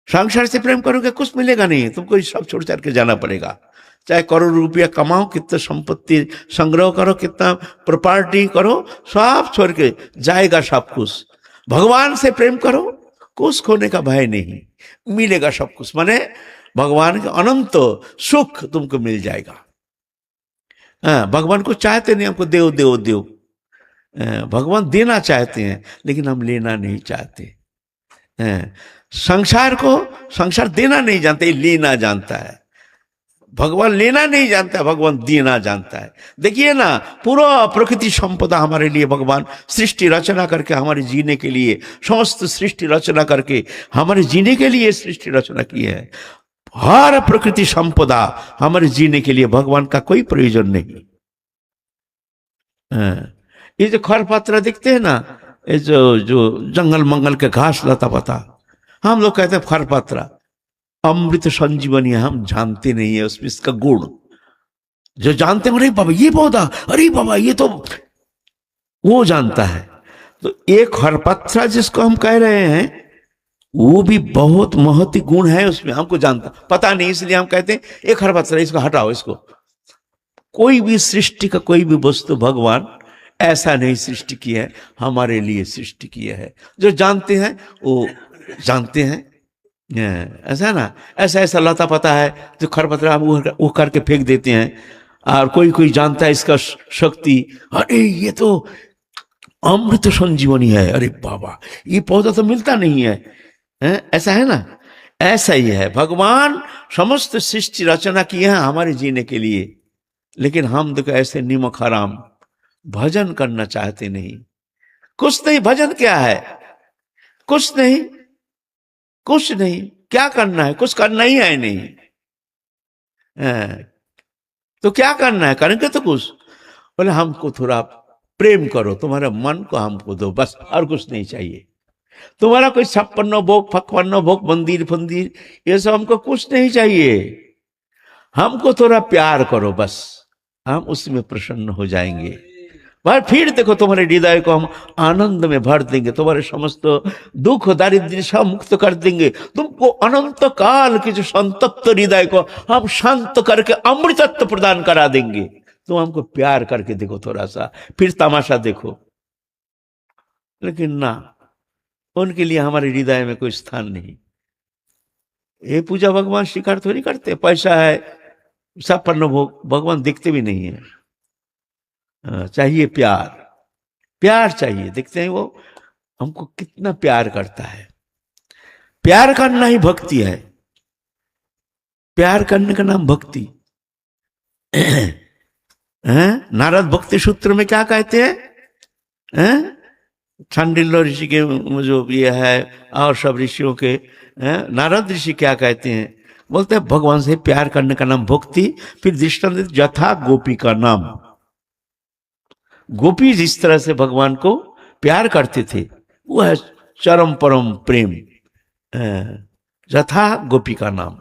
संसार से प्रेम करोगे कुछ मिलेगा नहीं, तुमको सब छोड़ छाड़ के जाना पड़ेगा। चाहे करोड़ रुपया कमाओ, कितना संपत्ति संग्रह करो, कितना प्रॉपर्टी करो, सब छोड़ के जाएगा सब कुछ। भगवान से प्रेम करो, कुछ खोने का भय नहीं, मिलेगा सब कुछ। माने भगवान का अनंत सुख तुमको मिल जाएगा। भगवान को चाहते नहीं हमको देव देव देव, भगवान देना चाहते हैं लेकिन हम लेना नहीं चाहते। संसार को संसार देना नहीं जानते, लेना जानता है। भगवान लेना नहीं जानता, भगवान देना जानता है। देखिए ना, पूरा प्रकृति संपदा हमारे लिए भगवान सृष्टि रचना करके, हमारे जीने के लिए समस्त सृष्टि रचना करके, हमारे जीने के लिए सृष्टि रचना की है। हर प्रकृति संपदा हमारे जीने के लिए, भगवान का कोई प्रयोजन नहीं। ये जो खरपतरा दिखते हैं ना, ये जो जंगल मंगल के घास लता पता, हम लोग कहते हैं खरपतरा, अमृत संजीवनी हम जानते नहीं है उसमें इसका गुण। जो जानते हैं अरे बाबा ये पौधा, अरे बाबा ये तो, वो जानता है। तो एक खरपतरा जिसको हम कह रहे हैं वो भी बहुत महती गुण है उसमें, हमको जानता पता नहीं, इसलिए हम कहते हैं एक खरपतरा, इसको हटाओ इसको। कोई भी सृष्टि का कोई भी वस्तु भगवान ऐसा नहीं सृष्टि किया है, हमारे लिए सृष्टि किया है। जो जानते हैं वो जानते हैं, ऐसा ना, ऐसा ऐसा लता पता है जो खरपतरा वो करके फेंक देते हैं, और कोई कोई जानता है इसका शक्ति, अरे ये तो अमृत संजीवनी है, अरे बाबा ये पौधा तो मिलता नहीं है, ऐसा है ना। ऐसा ही है, भगवान समस्त सृष्टि रचना की है हमारे जीने के लिए, लेकिन हम देखो ऐसे निमक हराम भजन करना चाहते नहीं। कुछ नहीं, भजन क्या है, कुछ नहीं, कुछ नहीं, क्या करना है, कुछ करना ही है नहीं। तो क्या करना है, करेंगे तो कुछ, बोले हमको थोड़ा प्रेम करो, तुम्हारे मन को हमको दो, बस और कुछ नहीं चाहिए। तुम्हारा कोई 56 भोग 55 भोग मंदिर फंदिर ये सब हमको कुछ नहीं चाहिए, हमको थोड़ा प्यार करो बस, हम उसमें प्रसन्न हो जाएंगे। फिर देखो तुम्हारे हृदय को हम आनंद में भर देंगे, तुम्हारे समस्त दुख दारिद्र्य सब मुक्त कर देंगे, तुमको अनंत काल के जो संतप्त हृदय को हम शांत करके अमृतत्व प्रदान करा देंगे। तुम हमको प्यार करके देखो थोड़ा सा, फिर तमाशा देखो। लेकिन ना, उनके लिए हमारे हृदय में कोई स्थान नहीं। ये पूजा भगवान स्वीकार थोड़ी करते, पैसा है 56 भोग भगवान दिखते भी नहीं है। चाहिए प्यार, प्यार चाहिए। देखते हैं वो हमको कितना प्यार करता है। प्यार करना ही भक्ति है। प्यार करने का नाम भक्ति है। नारद भक्ति सूत्र में क्या कहते हैं? छांडिल्य ऋषि के जो ये है और सब ऋषियों के, नारद ऋषि क्या कहते हैं? बोलते हैं भगवान से प्यार करने का नाम भक्ति। फिर दृष्टांत यथा गोपी का नाम। गोपी जिस तरह से भगवान को प्यार करते थे वो है चरम परम प्रेम। यथा गोपी का नाम,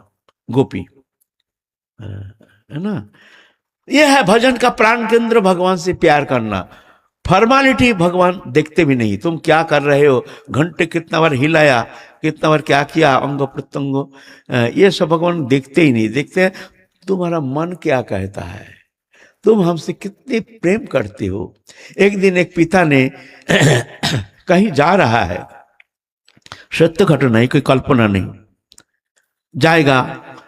गोपी है ना। यह है भजन का प्राण केंद्र, भगवान से प्यार करना। फॉर्मालिटी भगवान देखते भी नहीं, तुम क्या कर रहे हो, घंटे कितना बार हिलाया, कितना बार क्या किया, अंग प्रत्यंग, ये सब भगवान देखते ही नहीं। देखते हैं तुम्हारा मन क्या कहता है, तुम हमसे कितने प्रेम करते हो। एक दिन एक पिता ने कहीं जा रहा है, सत्य घटना है, कोई कल्पना नहीं, जाएगा,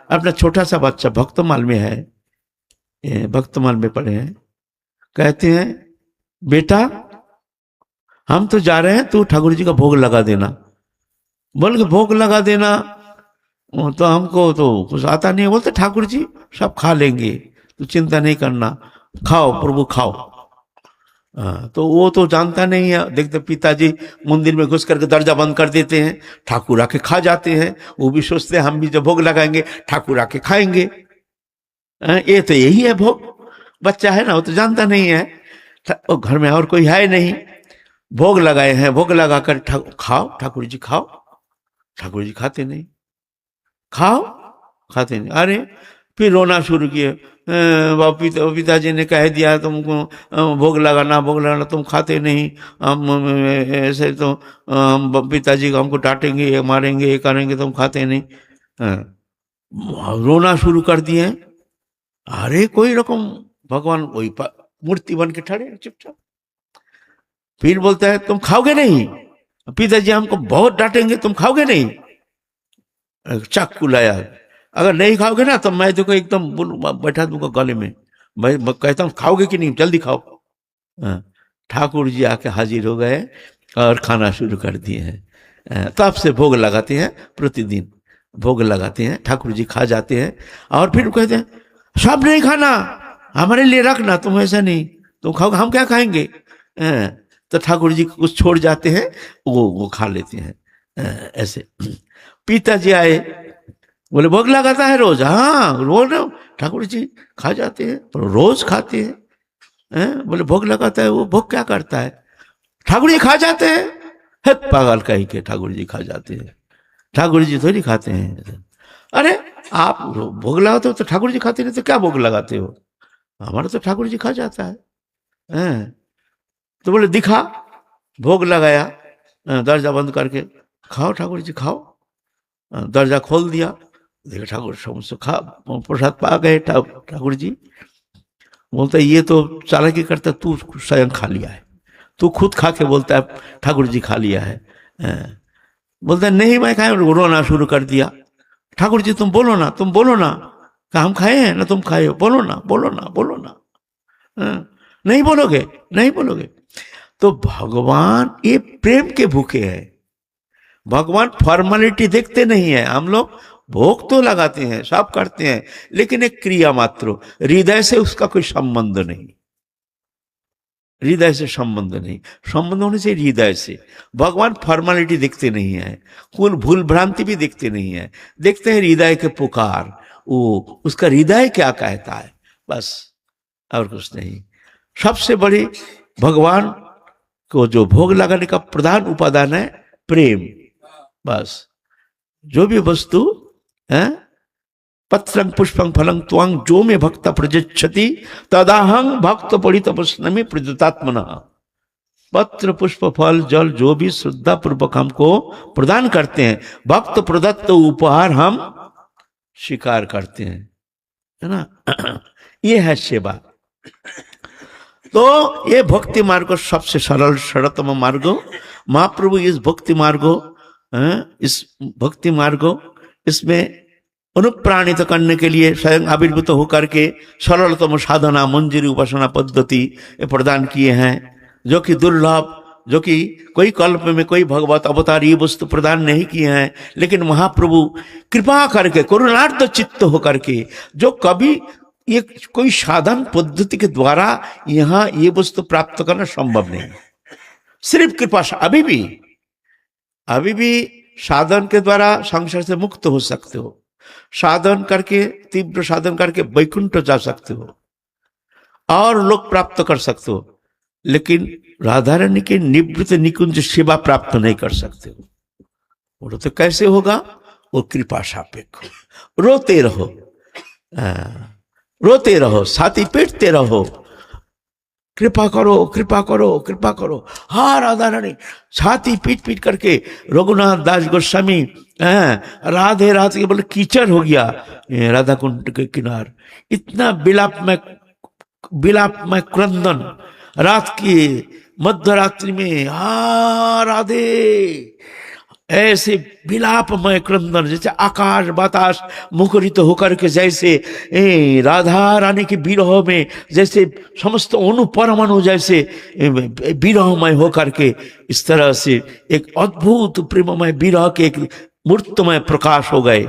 अपना छोटा सा बच्चा भक्तमाल में है, भक्तमाल में पढ़े हैं, कहते हैं बेटा हम तो जा रहे हैं, तू ठाकुर जी का भोग लगा देना। बोल के भोग लगा देना तो हमको तो कुछ आता नहीं है। बोलते ठाकुर जी सब खा लेंगे, तू चिंता नहीं करना, खाओ प्रभु खाओ। तो वो तो जानता नहीं है। देखते पिताजी मंदिर में घुस करके दरजा बंद कर देते हैं, ठाकुर आके खा जाते हैं। वो भी सोचते हैं हम भी जब भोग लगाएंगे ठाकुर आके खाएंगे, ये तो यही है भोग। बच्चा है ना, वो तो जानता नहीं है, घर में और कोई है नहीं, भोग लगाए हैं, भोग लगा कर खाओ ठाकुर जी खाओ। ठाकुर जी खाते नहीं, खाओ खाते नहीं। अरे फिर रोना शुरू किए, पिताजी ने कह दिया तुमको भोग लगाना, तुम खाते नहीं, हम ऐसे तो हम पिताजी हमको डांटेंगे, ये मारेंगे, ये करेंगे, तुम खाते नहीं। रोना शुरू कर दिए। अरे कोई रकम भगवान वही मूर्ति बन के ठहरे चुपचाप। फिर बोलता है तुम खाओगे नहीं, पिताजी हमको बहुत डांटेंगे, तुम खाओगे नहीं। चाकू लाया, अगर नहीं खाओगे ना तो मैं देखो एकदम बैठा दूंगा गले में। मैं कहता हूँ खाओगे कि नहीं, जल्दी खाओ। ठाकुर जी आके हाजिर हो गए और खाना शुरू कर दिए हैं। तब से भोग लगाते हैं, प्रतिदिन भोग लगाते हैं, ठाकुर जी खा जाते हैं। और फिर कहते हैं सब नहीं खाना, हमारे लिए रखना, तुम ऐसा नहीं, तुम खाओगे हम क्या खाएंगे। तो ठाकुर जी कुछ छोड़ जाते हैं, वो खा लेते हैं। ऐसे पिताजी आए, बोले भोग लगाता है रोज? हाँ रोज ठाकुर जी खा जाते हैं, रोज खाते हैं। बोले भोग लगाता है, वो भोग क्या करता है? ठाकुर जी खा जाते हैं। है पागल कहीं के, ठाकुर जी खा जाते हैं, ठाकुर जी थोड़ी खाते हैं। अरे आप भोग लगाते हो तो ठाकुर जी खाते नहीं तो क्या भोग लगाते हो? हमारा तो ठाकुर जी खा जाता है। तो बोले दिखा, भोग लगाया, दरजा बंद करके, खाओ ठाकुर जी खाओ। दरजा खोल दिया, देखो ठाकुर समझ खा, प्रसाद पा गए ठाकुर जी। बोलता है ये तो चालाकी करता, तू स्वयं खा लिया है, तू खुद खा के बोलता है ठाकुर जी खा लिया है। बोलता है नहीं मैं खाए, रोना शुरू कर दिया। ठाकुर जी तुम बोलो ना, तुम बोलो ना, कहा हम खाए हैं ना तुम खाए हो, बोलो ना बोलो ना बोलो ना। नहीं बोलोगे, नहीं बोलोगे। तो भगवान ये प्रेम के भूखे हैं। भगवान फॉर्मेलिटी देखते नहीं है। हम लोग भोग तो लगाते हैं, सब करते हैं, लेकिन एक क्रिया मात्र, हृदय से उसका कोई संबंध नहीं, हृदय से संबंध नहीं। संबंध होने से हृदय से। भगवान फॉर्मेलिटी देखते नहीं है, कुल भूल भ्रांति भी देखते नहीं है, देखते हैं हृदय के पुकार, वो उसका हृदय क्या कहता है, बस और कुछ नहीं। सबसे बड़ी भगवान को जो भोग लगाने का प्रधान उपादान है प्रेम, बस। जो भी वस्तु है, पत्रं पुष्पं फलं त्वं जो में भक्त प्रजच्छति तदाहं भक्त परितपस्नमि प्रजतात्मना। पत्र पुष्प फल जल जो भी श्रद्धा पूर्वक हमको प्रदान करते हैं, भक्त प्रदत्त उपहार हम स्वीकार करते हैं, है ना। ये है सेवा। तो ये भक्ति मार्ग सबसे सरल सरलतम मार्ग। महाप्रभु इस भक्ति मार्ग, इस भक्ति मार्ग, इसमें अनुप्राणित करने के लिए स्वयं आविर्भूत होकर के सरलतम साधना मंजूरी उपासना पद्धति प्रदान किए हैं, जो कि दुर्लभ, जो कि कोई कल्प में कोई भगवत अवतार ये वस्तु प्रदान नहीं किए हैं। लेकिन महाप्रभु कृपा करके करुणार्थ चित्त होकर के, जो कभी ये कोई साधन पद्धति के द्वारा यहाँ ये वस्तु प्राप्त करना संभव नहीं, सिर्फ कृपा से अभी भी साधन के द्वारा संसार से मुक्त हो सकते हो, साधन करके तीव्र साधन करके वैकुंठ जा सकते हो और लोक प्राप्त कर सकते हो, लेकिन राधा रानी के निवृत्त निकुंज सेवा प्राप्त नहीं कर सकते हो। वो तो कैसे होगा? वो कृपा सापेक्ष। रोते रहो, छाती पीटते रहो, कृपा करो कृपा करो कृपा करो। हाँ राधा रानी छाती पीट पीट करके रघुनाथ दास गोस्वामी राधे राधे के बोले कीचड़ हो गया राधा कुंड के किनार। इतना विलाप में क्रंदन रात की मध्य रात्रि में, हाँ राधे, ऐसे विलापमय क्रंदन, जैसे आकाश बातास मुखरित होकर के, जैसे राधा रानी के विरह में जैसे समस्त अणु परमाणु जैसे विरहमय होकर के, इस तरह से एक अद्भुत प्रेममय विरह के एक मूर्तमय प्रकाश हो गए।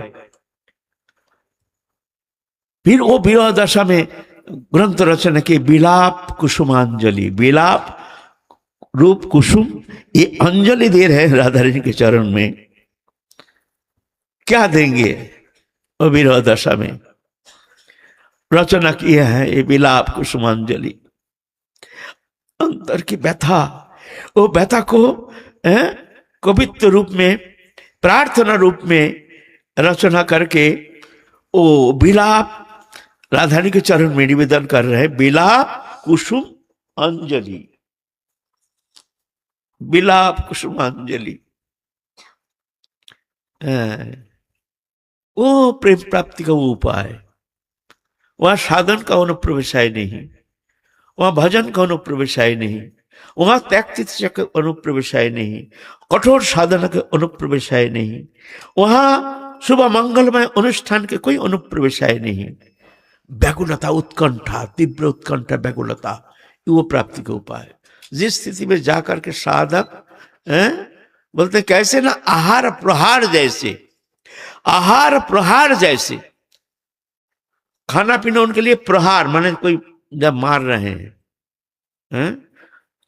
फिर वो विरह दशा में ग्रंथ रचना के विलाप कुसुमांजलि, विलाप रूप कुसुम, ये अंजलि दे रहे हैं राधा रानी के चरण में। क्या देंगे वो विरह दशा में? रचना किया है ये विलाप कुसुमांजलि। अंतर की व्यथा, वो व्यथा को कवित्व रूप में, प्रार्थना रूप में रचना करके वो विलाप राधा रानी के चरण में निवेदन कर रहे हैं। विलाप कुसुम अंजलि, विलाप कुसुमांजलि। वो प्रेम प्राप्ति का वो उपाय, वहां साधन का अनुप्रवेशाय नहीं, वहां भजन का अनुप्रवेशाय नहीं, वहां त्याग तितिक्षा का अनुप्रवेशाय नहीं, कठोर साधना के अनुप्रवेशाय नहीं, वहां शुभ मंगलमय अनुष्ठान के कोई अनुप्रवेशाय नहीं। व्याकुलता, उत्कंठा, तीव्र उत्कंठा, व्याकुलता, वो प्राप्ति का उपाय। जिस स्थिति में जाकर के साधक बोलते कैसे ना, आहार प्रहार जैसे, आहार प्रहार जैसे, खाना पीना उनके लिए प्रहार, माने कोई जब मार रहे हैं।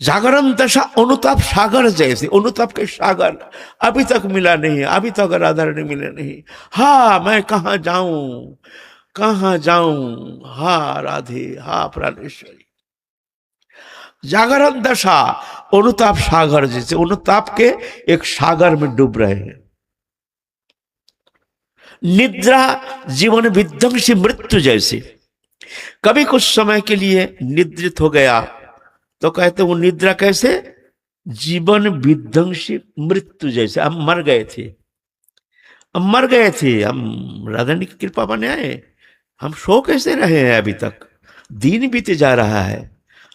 जागरण दशा अनुताप सागर जैसे, अनुताप के सागर अभी तक मिला नहीं, अभी तक राधा रानी मिले नहीं। हाँ मैं कहाँ जाऊं, कहाँ जाऊं, हा राधे, हा प्राणेश्वरी। जागरण दशा अनुताप सागर जैसे, अनुताप के एक सागर में डूब रहे हैं। निद्रा जीवन विध्वंसी मृत्यु जैसे, कभी कुछ समय के लिए निद्रित हो गया तो कहते वो निद्रा कैसे, जीवन विध्वंसी मृत्यु जैसे। हम मर गए थे, हम मर गए थे, हम राधा रानी की कृपा बने आए, हम सो कैसे रहे हैं? अभी तक दिन बीते जा रहा है,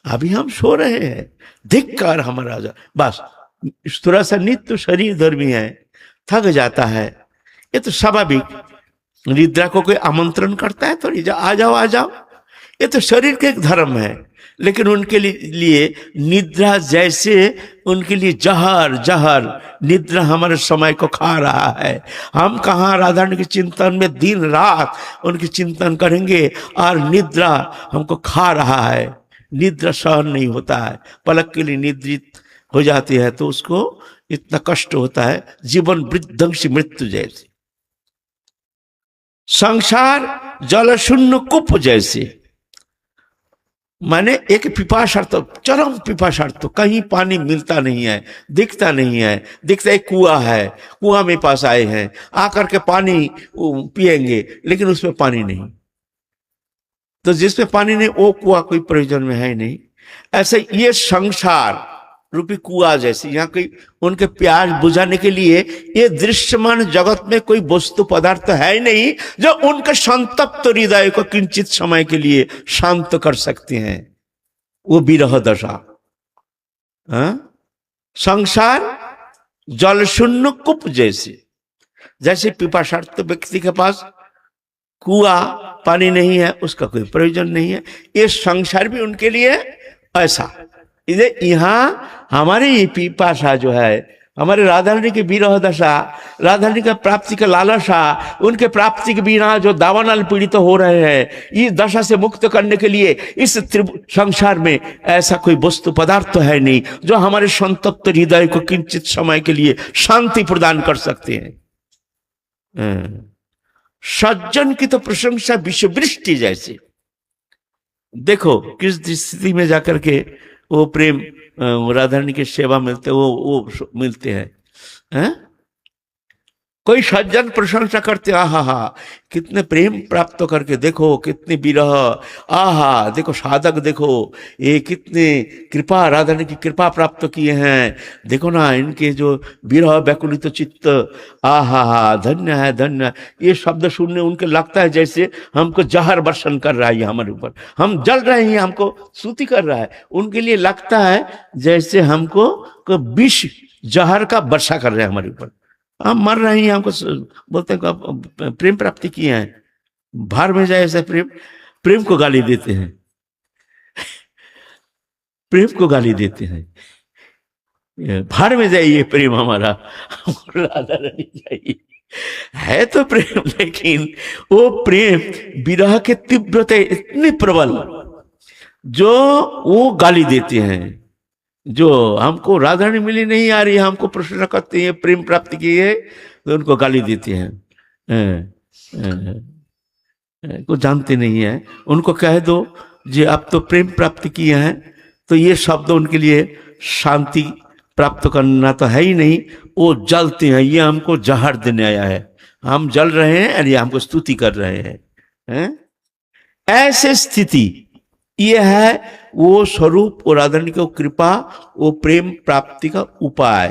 अभी हम सो रहे हैं। धिक्कार हमारा, बस थोड़ा सा नित्य शरीर धर्मी है, थक जाता है, ये तो स्वाभाविक। निद्रा को कोई आमंत्रण करता है थोड़ी, आ जाओ आ जाओ, ये तो शरीर के एक धर्म है। लेकिन उनके लिए निद्रा जैसे, उनके लिए जहर जहर, निद्रा हमारे समय को खा रहा है। हम कहाँ राधा रानी के चिंतन में दिन रात उनके चिंतन करेंगे, और निद्रा हमको खा रहा है। निद्रा सहन नहीं होता है, पलक के लिए निद्रित हो जाती है तो उसको इतना कष्ट होता है, जीवन विध्वंसी मृत्यु जैसे। संसार जल शून्य कूप जैसे, माने एक पिपासार्थ, चरम पिपासार्थ, कहीं पानी मिलता नहीं है, दिखता नहीं है, दिखता एक कुआं है, कुआं में पास आए हैं, आकर के पानी पिएंगे, लेकिन उसमें पानी नहीं। तो जिसमें पानी नहीं वो कुआं कोई प्रयोजन में है नहीं। ऐसे ये संसार रूपी कुआं जैसे, यहाँ कोई उनके प्यास बुझाने के लिए ये दृश्यमान जगत में कोई वस्तु पदार्थ है नहीं जो उनके संतप्त हृदय को किंचित समय के लिए शांत कर सकते हैं। वो विरह दशा। संसार जल शून्य कूप जैसे, जैसे पिपासार्थ व्यक्ति के पास कुआ पानी नहीं है, उसका कोई प्रयोजन नहीं है। ये संसार भी उनके लिए ऐसा। इधर यहाँ हमारे ये पिपासा जो है, हमारे राधा रानी की विरह दशा, राधा रानी का प्राप्ति का लालसा, उनके प्राप्ति के बिना जो दावानल पीड़ित हो रहे हैं, इस दशा से मुक्त करने के लिए इस संसार में ऐसा कोई वस्तु पदार्थ तो है नहीं जो हमारे संतप्त हृदय को किंचित समय के लिए शांति प्रदान कर सकते हैं। सज्जन की तो प्रशंसा विषवृष्टि जैसे। देखो किस स्थिति में जाकर के वो प्रेम राधा रानी की सेवा मिलते, वो मिलते हैं। कोई सज्जन प्रशंसा करते, आहा हा कितने प्रेम प्राप्त करके देखो, कितने विरह, आहा देखो साधक, देखो ये कितने कृपा, राधा रानी की कृपा प्राप्त किए हैं, देखो ना इनके जो विरह व्याकुलित चित्त, आहा हा धन्य है धन्य। ये शब्द सुनने उनके लगता है जैसे हमको जहर वर्षण कर रहा है हमारे ऊपर, हम जल रहे हैं, हमको स्तुति कर रहा है। उनके लिए लगता है जैसे हमको विष जहर का वर्षा कर रहे हैं हमारे ऊपर, हम मर रहे हैं। हमको बोलते हैं प्रेम प्राप्ति किए हैं, भार में जाए ऐसा प्रेम। प्रेम को गाली देते हैं, प्रेम को गाली देते हैं, भार में जाइए प्रेम हमारा, राधा रानी चाहिए। है तो प्रेम, लेकिन वो प्रेम विरह के तीव्रता इतनी प्रबल जो वो गाली देते हैं। जो हमको राधा रानी मिली नहीं आ रही, हमको प्रश्न करते हैं प्रेम प्राप्त की है, तो उनको गाली देते हैं। को जानते नहीं है, उनको कह दो जी आप तो प्रेम प्राप्त किए हैं, तो ये शब्द उनके लिए शांति प्राप्त करना तो है ही नहीं। वो जलते हैं, ये हमको जहर देने आया है, हम जल रहे हैं और ये हमको स्तुति कर रहे हैं। ऐसे स्थिति ये है वो स्वरूप, वो राधा रानी की कृपा, वो प्रेम प्राप्ति का उपाय।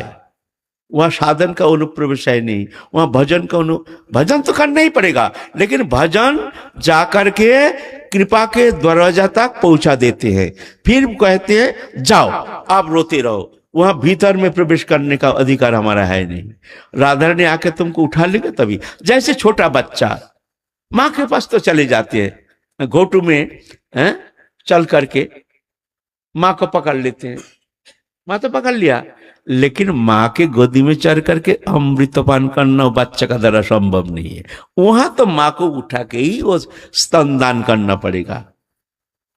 वहां साधन का अनुप्रवेश है नहीं, वहां भजन का भजन तो करना ही पड़ेगा, लेकिन भजन जाकर के कृपा के दरवाजा तक पहुंचा देते हैं, फिर कहते हैं जाओ आप रोते रहो। वहां भीतर में प्रवेश करने का अधिकार हमारा है नहीं। राधा रानी आके तुमको उठा लेंगे तभी, जैसे छोटा बच्चा माँ के पास तो चले जाते हैं, घोटू में चल करके माँ को पकड़ लेते हैं, माँ तो पकड़ लिया, लेकिन माँ के गोदी में चढ़ करके अमृतपान करना बच्चा का द्वारा संभव नहीं है। वहां तो माँ को उठा के ही वो स्तनदान करना पड़ेगा,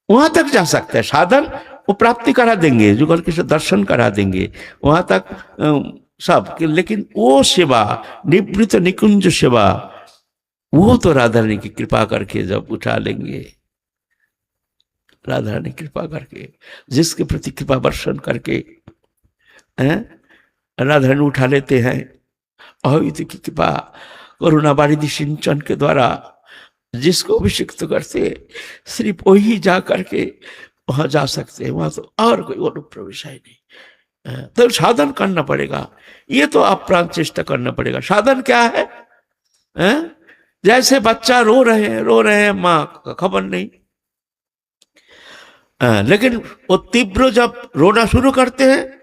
वहां तक जा सकता है। साधन वो प्राप्ति करा देंगे, जुगल के दर्शन करा देंगे, वहां तक सब। लेकिन वो सेवा, निवृत्त निकुंज सेवा, वो तो राधा रानी की कृपा करके जब उठा लेंगे, राधा रानी कृपा करके, जिसके प्रति कृपा वर्षण करके राधा रानी उठा लेते हैं। अहित की कृपा करुणा बारिधि सिंचन के द्वारा जिसको अभिषिक्त करते, सिर्फ वही जा करके वहां जा सकते हैं, वहां तो और कोई अनुप्रवेश है नहीं। तो साधन करना पड़ेगा, ये तो अप्राण चेष्टा करना पड़ेगा। साधन क्या है? जैसे बच्चा रो रहे हैं, माँ का खबर नहीं, लेकिन वो तीव्र जब रोना शुरू करते हैं,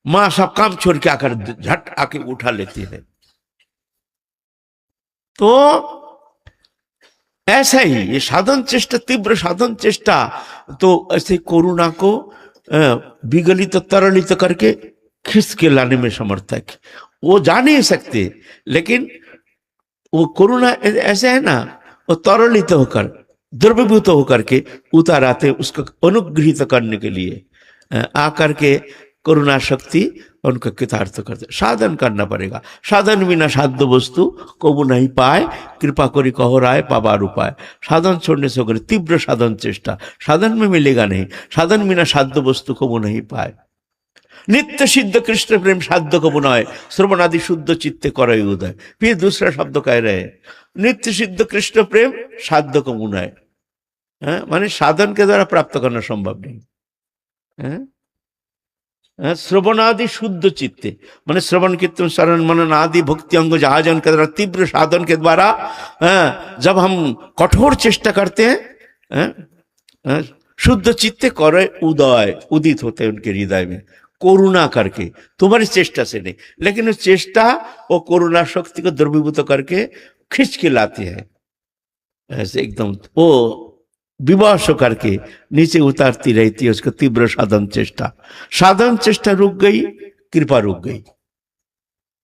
माँ सब काम छोड़ के आकर झट आके उठा लेती है। तो ऐसा ही ये साधन चेष्टा, तीव्र साधन चेष्टा, तो ऐसे करुणा को विगलित तरलित करके खींच के लाने में समर्थ है। वो जा नहीं सकते, लेकिन वो करुणा ऐसे है ना, वो तरलित होकर द्रवीभूत होकर के उतार आते, उसको अनुग्रहित करने के लिए आकर के करुणा शक्ति उनका कृतार्थ करते। साधन करना पड़ेगा, साधन बिना साध्य वस्तु को नहीं पाए, कृपा करी कहो राय पाबार उपाय। साधन छोड़ने से होकर तीव्र साधन चेष्टा, साधन में मिलेगा नहीं, साधन बिना साध्य वस्तु को नहीं पाए। नित्य सिद्ध कृष्ण प्रेम साध्य को बुनाए, श्रवण आदि शुद्ध चित्ते करे उदय। फिर दूसरा शब्द कह रहे हैं, नित्य सिद्ध कृष्ण प्रेम साध्य को बुनाए, माने साधन के द्वारा प्राप्त करना संभव नहीं। श्रवण आदि शुद्ध चित्ते, माने श्रवण कीर्तन शरण मनन आदि भक्ति अंग जहाजन के द्वारा, तीव्र साधन के द्वारा जब हम कठोर चेष्टा करते हैं, शुद्ध चित्ते करे उदय, उदित होते हैं उनके हृदय में, करुणा करके, तुम्हारी चेष्टा से नहीं, लेकिन उस चेष्टा और करुणा शक्ति को द्रवीभूत करके खींच के लाती है। ऐसे एकदम वो विवश होकर के नीचे उतारती रहती है उसको तीव्र साधन चेष्टा रुक गई, कृपा रुक गई।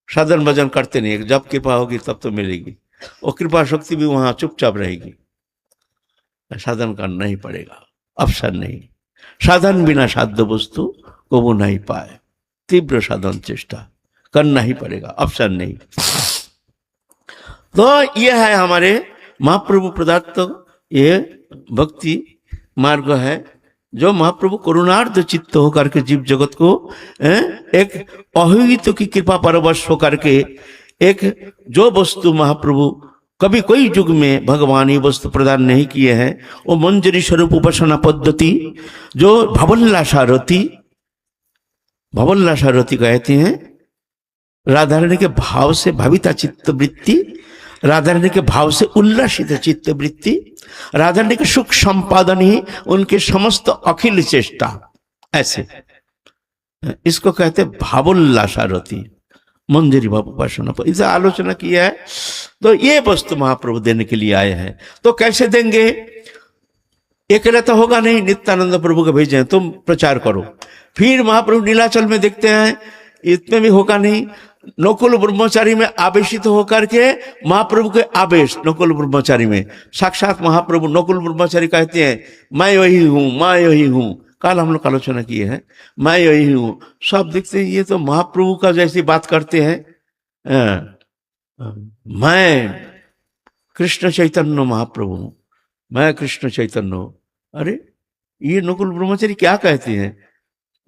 साधन भजन करते नहीं, जब कृपा होगी तब तो मिलेगी, वो कृपा शक्ति भी वहां चुपचाप रहेगी। साधन करना ही पड़ेगा, अवसर नहीं। साधन बिना साध्य वस्तु को वो नहीं पाए, तीव्र साधन चेष्टा करना ही पड़ेगा, अवसर नहीं। तो ये है हमारे महाप्रभु प्रदत्त ये भक्ति मार्ग है, जो महाप्रभु करुणार्ध चित्त होकर के जीव जगत को एक अहित की कृपा परवश होकर के एक जो वस्तु महाप्रभु कभी कोई युग में भगवान ये वस्तु प्रदान नहीं किए हैं, वो मंजरी स्वरूप उपासना पद्धति जो भवल्लासारती कहते हैं, राधारानी के भाव से भाविता चित्त वृत्ति, राधारानी के भाव से उल्लासित चित्त वृत्ति, राधारानी के सुख संपादन ही उनके समस्त अखिल चेष्टा, ऐसे इसको कहते भावोल्लासारती मंजरी भाव उपासना पर इसे आलोचना किया है। तो ये वस्तु महाप्रभु देने के लिए आए हैं। तो कैसे देंगे? अकेला तो होगा नहीं, नित्यानंद प्रभु को भेजे तुम प्रचार करो। फिर महाप्रभु नीलाचल में देखते हैं, इतने भी होगा नहीं, नकुल ब्रह्मचारी में आवेशित होकर के महाप्रभु के आवेश, नकुल ब्रह्मचारी में साक्षात महाप्रभु नकुल ब्रह्मचारी कहते हैं मैं वही हूं, मैं वही हूं। कल हम लोग आलोचना किए हैं, मैं यही हूं। सब देखते हैं ये तो महाप्रभु का जैसी बात करते हैं, मैं कृष्ण चैतन्य महाप्रभु हूं, मैं कृष्ण चैतन्य हूं। अरे ये नकुल ब्रह्मचारी क्या कहते हैं?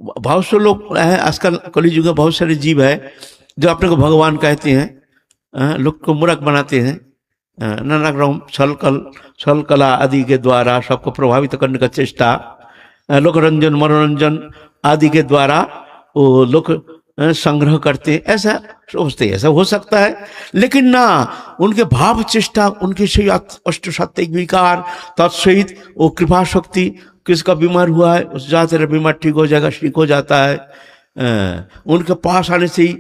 बहुत से लोग है आजकल कलियुग में, बहुत सारे जीव है जो अपने को भगवान कहते हैं, लोग को मूर्ख बनाते हैं, नाना रकम छल कला आदि के द्वारा सबको प्रभावित करने का चेष्टा, लोक रंजन मनोरंजन आदि के द्वारा वो लोग संग्रह करते हैं, ऐसा सोचते हैं। ऐसा हो सकता है, लेकिन ना, उनके भाव चेष्टा, उनके सही अष्ट सात्विक विकार तत्सहित वो कृपा शक्ति, किसका बीमार हुआ है उस जाते रहे बीमार ठीक हो जाएगा, ठीक हो जाता है। उनके पास आने से ही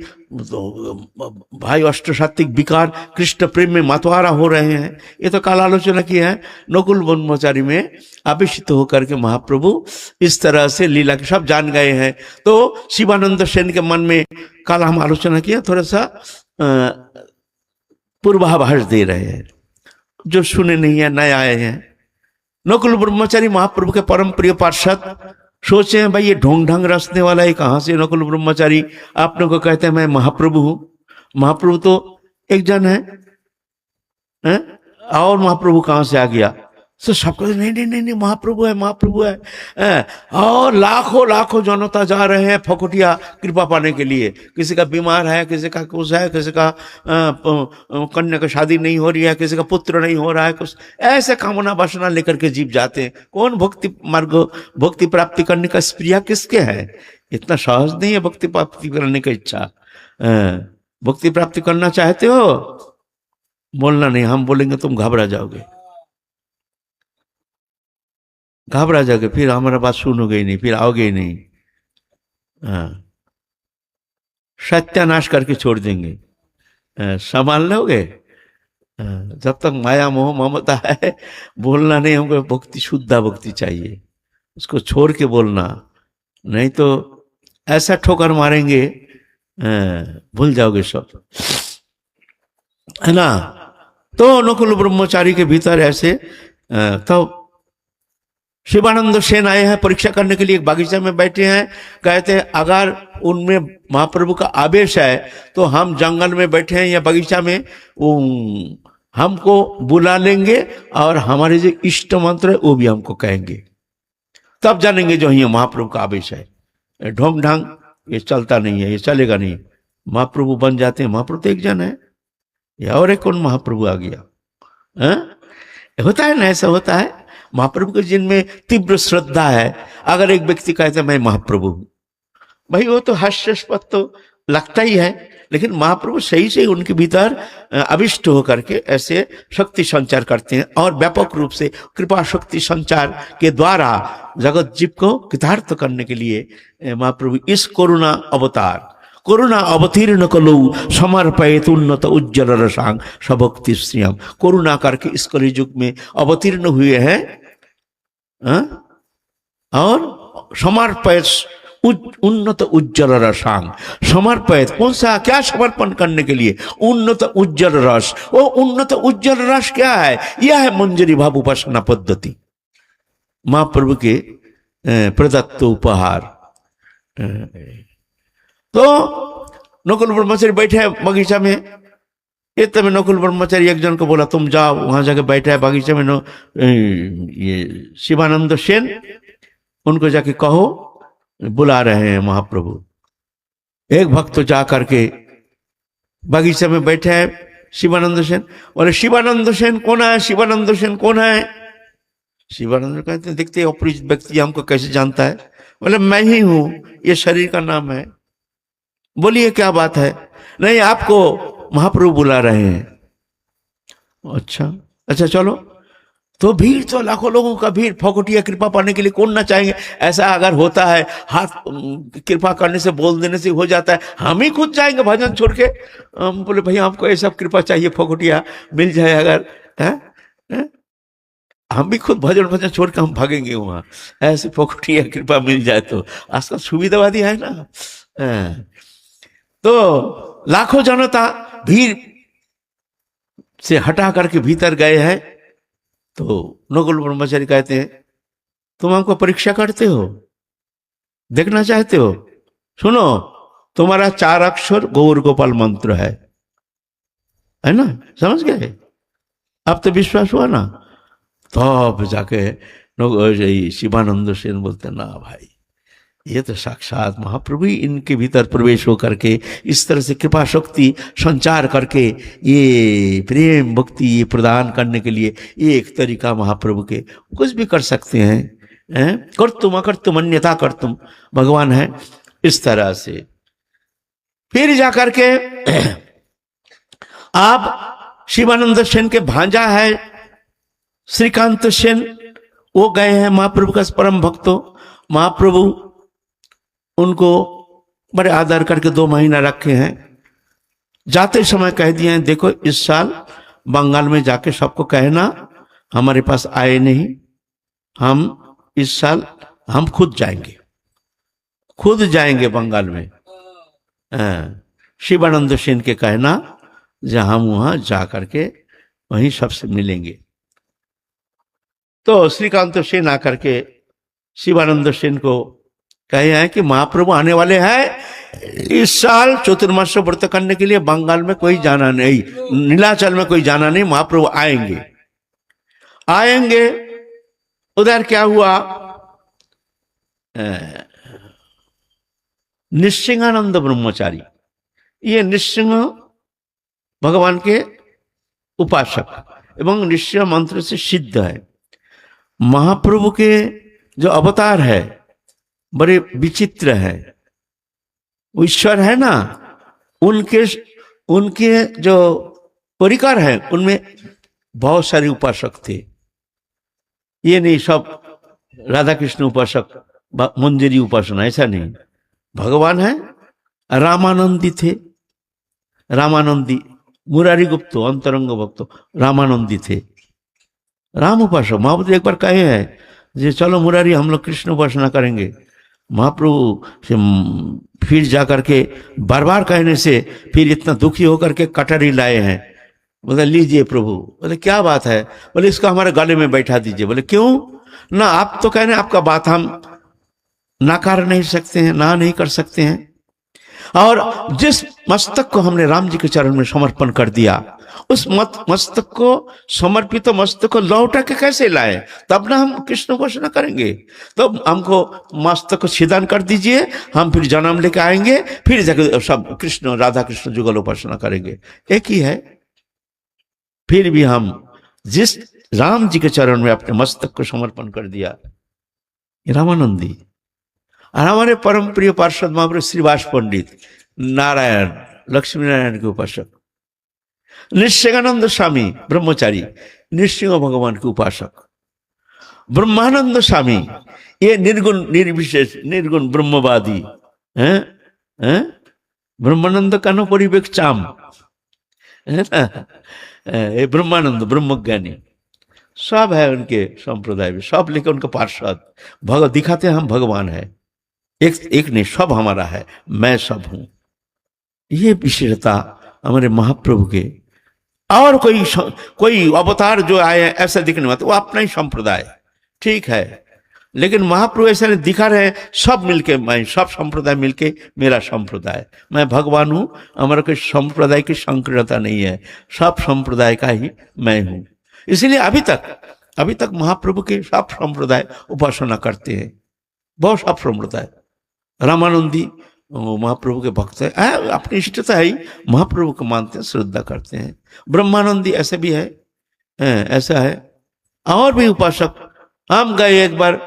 भाई अष्ट सात्विक विकार कृष्ण प्रेम में मतवारा हो रहे हैं। ये तो काल आलोचना की है, नकुल ब्रह्मचारी में आवेशित होकर के महाप्रभु इस तरह से लीला के सब जान गए हैं। तो शिवानंद सेन के मन में काल हम आलोचना किया, थोड़ा सा पूर्वाभास दे रहे हैं, जो सुने नहीं है, नए आए हैं। नकुल ब्रह्मचारी महाप्रभु के परम प्रिय पार्षद सोचे हैं भाई ये ढोंग ढंग रचने वाला है कहां से नकुल ब्रह्मचारी आपने को कहते हैं मैं महाप्रभु हूं। महाप्रभु तो एक जन है? और महाप्रभु कहां से आ गया? तो सबको नहीं नहीं नहीं नहीं महाप्रभु है, महाप्रभु है। और लाखों लाखों जनता जा रहे हैं फकुटिया कृपा पाने के लिए। किसी का बीमार है, किसी का कुछ है, किसी का कन्या का शादी नहीं हो रही है, किसी का पुत्र नहीं हो रहा है, कुछ ऐसे कामना वासना लेकर के जीव जाते हैं। कौन भक्ति मार्ग, भक्ति प्राप्ति करने का स्प्रिया किसके है? इतना सहज नहीं है भक्ति प्राप्ति करने की इच्छा। भक्ति प्राप्ति करना चाहते हो, बोलना नहीं, हम बोलेंगे तुम घबरा जाओगे, घबरा जाओगे, फिर हमारा बात सुनोगे ही नहीं, फिर आओगे ही नहीं। सत्यानाश करके छोड़ देंगे। संभाल लोगे? जब तक माया मोह ममता है, बोलना नहीं, हमको भक्ति, शुद्ध भक्ति चाहिए, उसको छोड़ के बोलना, नहीं तो ऐसा ठोकर मारेंगे, भूल जाओगे सब, है ना। तो नकुल ब्रह्मचारी के भीतर ऐसे तो शिवानंद सेन आए हैं परीक्षा करने के लिए, एक बागीचा में बैठे हैं। कहते हैं अगर उनमें महाप्रभु का आवेश है तो हम जंगल में बैठे हैं या बगीचा में, हमको बुला लेंगे और हमारे जो इष्ट मंत्र है वो भी हमको कहेंगे, तब जानेंगे जो ये महाप्रभु का आवेश है। ढोंग ढांग ये चलता नहीं है, ये चलेगा नहीं। महाप्रभु बन जाते हैं, महाप्रभु तो एक जन है, या और एक कौन महाप्रभु आ गया? होता है ना, ऐसा होता है। महाप्रभु के जिनमें तीव्र श्रद्धा है, अगर एक व्यक्ति कहता है मैं महाप्रभु हूं, भाई वो तो हास्यास्पद तो लगता ही है, लेकिन महाप्रभु सही से उनके भीतर अभिष्ट होकर के ऐसे शक्ति संचार करते हैं, और व्यापक रूप से कृपा शक्ति संचार के द्वारा जगत जीव को कृतार्थ करने के लिए महाप्रभु इस करुणा अवतार, করুণা অবতীर्ण कलौ समर्पयत उन्नत उज्जवल रसांग सबक्ति श्रियम। करुणा करके इस कलि युग में अवतीर्ण हुए हैं, हाँ? और समर्पयत उन्नत उज्जवल रसांग। समर्पयत कौन सा, क्या समर्पण करने के लिए? उन्नत उज्जवल रस। वो उन्नत उज्जवल रस क्या है? यह है मंजरी भाव उपासना पद्धति, महाप्रभु के प्रदत्त उपहार। तो नकुल ब्रह्मचारी बैठे हैं बगीचा में। इतने में नकुल ब्रह्मचारी एक जन को बोला, तुम जाओ वहां जाके बैठा है बगीचा में ये शिवानंद सेन, उनको जाके कहो बुला रहे हैं महाप्रभु। एक भक्त तो जा करके बगीचा में बैठे हैं शिवानंद सेन। बोले शिवानंद सेन कौन है? शिवानंद सेन कौन है? शिवानंद कहते हैं, देखते अपरिचित व्यक्ति हमको कैसे जानता है? बोले मैं ही हूं, ये शरीर का नाम है। बोलिए क्या बात है? नहीं, आपको महाप्रभु बुला रहे हैं। अच्छा अच्छा, चलो। तो भीड़ तो लाखों लोगों का भीड़, फकुटिया कृपा पाने के लिए कौन ना चाहेंगे? ऐसा अगर होता है, हाथ कृपा करने से, बोल देने से हो जाता है, हम ही खुद जाएंगे भजन छोड़ के। बोले भैया हमको ऐसा कृपा चाहिए, फकुटिया मिल जाए अगर, है? हम भी खुद भजन भजन छोड़ के हम भागेंगे वहां, ऐसी फकुटिया कृपा मिल जाए तो। आजकल सुविधावादी है ना। तो लाखों जनता भीड़ से हटा करके भीतर गए हैं। तो नकुल ब्रह्मचारी कहते हैं, तुम हमको परीक्षा करते हो, देखना चाहते हो? सुनो, तुम्हारा 4 अक्षर गौर गोपाल मंत्र है ना, समझ गए? अब तो विश्वास हुआ ना? तब जाके शिवानंद सेन बोलते, ना भाई, ये तो साक्षात महाप्रभु ही इनके भीतर प्रवेश हो करके इस तरह से कृपा शक्ति संचार करके ये प्रेम भक्ति ये प्रदान करने के लिए एक तरीका महाप्रभु के कुछ भी कर सकते हैं। कर तुम अकर तुम अन्यथा कर तुम, भगवान है इस तरह से। फिर जाकर के आप शिवानंद सेन के भांजा है श्रीकांत सेन, वो गए हैं महाप्रभु का परम भक्तो। महाप्रभु उनको बड़े आदर करके 2 महीना रखे हैं। जाते समय कह दिए हैं, देखो इस साल बंगाल में जाके सबको कहना हमारे पास आए नहीं, हम इस साल हम खुद जाएंगे बंगाल में। शिवानंद सेन के कहना जहां हम वहां जा करके वहीं सबसे मिलेंगे। तो श्रीकांत सेन आकर के शिवानंद सेन को कहे हैं कि महाप्रभु आने वाले हैं, इस साल चतुर्मास व्रत करने के लिए बंगाल में कोई जाना नहीं, नीलाचल में कोई जाना नहीं, महाप्रभु आएंगे। उधर क्या हुआ, निसिंहानंद ब्रह्मचारी, ये निसिंह भगवान के उपासक एवं निश्चय मंत्र से सिद्ध है। महाप्रभु के जो अवतार है बड़े विचित्र है, ईश्वर है ना, उनके जो परिकर है उनमें बहुत सारे उपासक थे। ये नहीं सब राधा कृष्ण उपासक मंजरी उपासना, ऐसा नहीं। भगवान है, रामानंदी थे, रामानंदी मुरारी गुप्त अंतरंग भक्त रामानंदी थे, राम उपासक। महाप्रभु एक बार कहे हैं जे चलो मुरारी हम लोग कृष्ण उपासना करेंगे। महाप्रभु से फिर जाकर के बार बार कहने से फिर इतना दुखी होकर के कटोरी लाए हैं। बोले लीजिए प्रभु। बोले क्या बात है? बोले इसको हमारे गले में बैठा दीजिए। बोले क्यों? ना आप तो कह रहे हैं आपका बात हम नकार नहीं सकते हैं, ना नहीं कर सकते हैं। और जिस मस्तक को हमने राम जी के चरण में समर्पण कर दिया, उस मस्तक को समर्पित तो मस्तक को लौटा के कैसे लाए? तब ना हम कृष्ण उपासना करेंगे। तो हमको मस्तक को छिदान कर दीजिए, हम फिर जन्म लेके आएंगे, फिर जाकर सब कृष्ण राधा कृष्ण जुगल उपासना करेंगे। एक ही है। फिर भी हम जिस राम जी के चरण में अपने मस्तक को समर्पण कर दिया, रामानंदी। और हमारे परम प्रिय पार्षद महाप्रभु श्रीवास पंडित नारायण लक्ष्मी नारायण के उपासक, निश्चिंगानंद स्वामी ब्रह्मचारी नृसिंह भगवान के उपासक, ब्रह्मानंद स्वामी ये निर्गुण निर्विशेष निर्गुण ब्रह्मवादी हैं, ब्रह्मानंद कानो परिवेक चाम, है ना, ये ब्रह्मानंद ब्रह्मज्ञानी सब है उनके संप्रदाय में, सब लेके उनका पार्षद भगवत दिखाते हैं हम भगवान है, एक एक नहीं सब हमारा है, मैं सब हूं। ये विशेषता हमारे महाप्रभु के। और कोई अवतार जो आए ऐसा दिखने में तो वो अपना ही संप्रदाय ठीक है, लेकिन महाप्रभु ऐसा नहीं दिखा रहे सब मिलके, मैं सब संप्रदाय मिलके मेरा संप्रदाय, मैं भगवान हूं, हमारा कोई संप्रदाय की संकीर्णता नहीं है, सब संप्रदाय का ही मैं हूं। इसलिए अभी तक महाप्रभु के सब संप्रदाय उपासना करते हैं, बहुत सब संप्रदाय। रामानंदी महाप्रभु के भक्त है, अपनी इष्टता है ही, महाप्रभु को मानते हैं, श्रद्धा करते हैं। ब्रह्मानंदी ऐसे भी है, ऐसा है। और भी उपासक, हम गए एक बार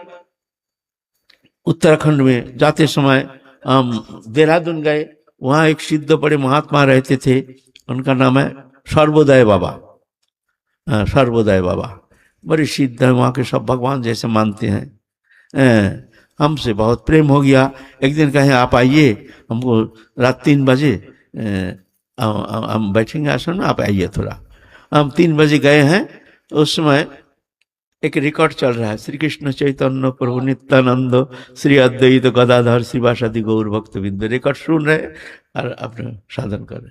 उत्तराखंड में, जाते समय हम देहरादून गए, वहाँ एक सिद्ध बड़े महात्मा रहते थे, उनका नाम है सर्वोदय बाबा। सर्वोदय बाबा बड़े सिद्ध है, वहाँ के सब भगवान जैसे मानते हैं। हमसे बहुत प्रेम हो गया। एक दिन कहे आप आइए, हमको रात 3 बजे हम बैठेंगे आश्रम में, आप आइए थोड़ा। हम 3 बजे गए हैं, उस समय एक रिकॉर्ड चल रहा है, श्री कृष्ण चैतन्य प्रभु नित्यानंद श्री अद्वैत गदाधर श्रीवासादि गौर भक्त बिंदु, रिकॉर्ड सुन रहे और अपने साधन कर रहे।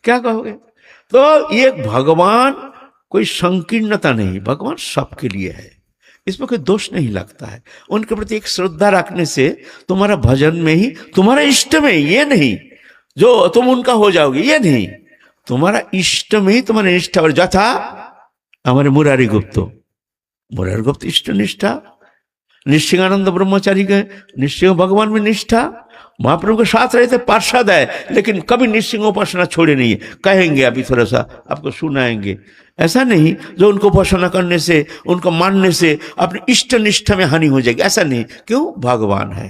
क्या कहोगे? तो ये भगवान कोई संकीर्णता नहीं, भगवान सबके लिए है, इसमें कोई दोष नहीं लगता है। उनके प्रति एक श्रद्धा रखने से तुम्हारा भजन में ही, तुम्हारा इष्ट में, ये नहीं जो तुम उनका हो जाओगे, ये नहीं, तुम्हारा इष्ट में ही तुम्हारा निष्ठा। और जथा हमारे मुरारी गुप्त इष्ट निष्ठा, निश्चिंगानंद ब्रह्मचारी के निश्चिंग भगवान में निष्ठा, महाप्रभु के साथ रहते, पार्षद है, लेकिन कभी निश्चिंग उपासना छोड़े नहीं है। कहेंगे अभी थोड़ा सा आपको सुनाएंगे, ऐसा नहीं जो उनको उपासना करने से, उनको मानने से अपनी इष्ट निष्ठा में हानि हो जाएगी, ऐसा नहीं। क्यों? भगवान है,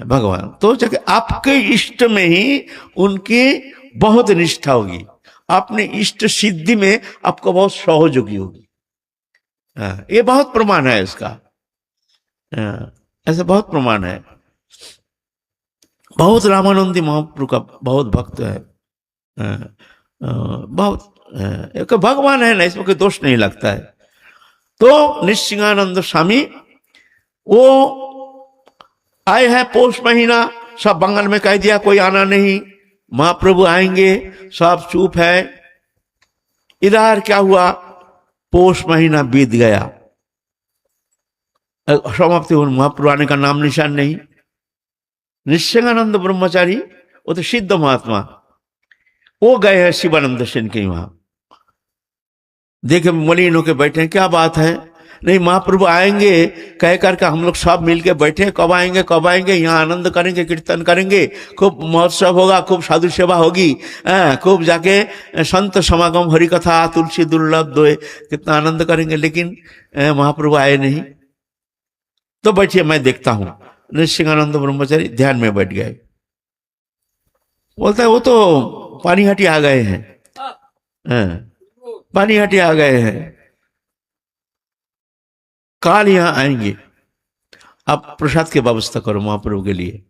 भगवान। तो जब आपके इष्ट में ही उनकी बहुत निष्ठा होगी, अपने इष्ट सिद्धि में आपको बहुत सहयोगी होगी। ये बहुत प्रमाण है इसका, ऐसा बहुत प्रमाण है। बहुत रामानंदी महाप्रभु का बहुत भक्त है, बहुत एक भगवान है ना, इसमें कोई दोष नहीं लगता है। तो निश्चिंगानंद स्वामी वो आए हैं पौष महीना, सब बंगाल में कह दिया कोई आना नहीं, महाप्रभु आएंगे, सब चुप है। इधर क्या हुआ, पौष महीना बीत गया, समाप्ति हो, महाप्रभु आने का नाम निशान नहीं। निश्चिंगानंद ब्रह्मचारी वो तो सिद्ध महात्मा, वो गए हैं शिवानंद सेन के वहां, देखे मलिन होके बैठे हैं, क्या बात है? नहीं, महाप्रभु आएंगे कह करके हम लोग सब मिलके बैठे, कब आएंगे, यहाँ आनंद करेंगे, कीर्तन करेंगे, खूब महोत्सव होगा, खूब साधु सेवा होगी, खूब जाके संत समागम, हरि कथा, तुलसी दुर्लभ दोए, कितना आनंद करेंगे। लेकिन महाप्रभु आए नहीं। तो बैठिए मैं देखता हूं। निश्चिंगानंद ब्रह्मचारी ध्यान में बैठ गए। बोलता है वो तो पानीहाटी आ गए हैं, पानीहाटी आ गए हैं, काल यहां आएंगे, आप प्रसाद की व्यवस्था करो महाप्रभु के लिए।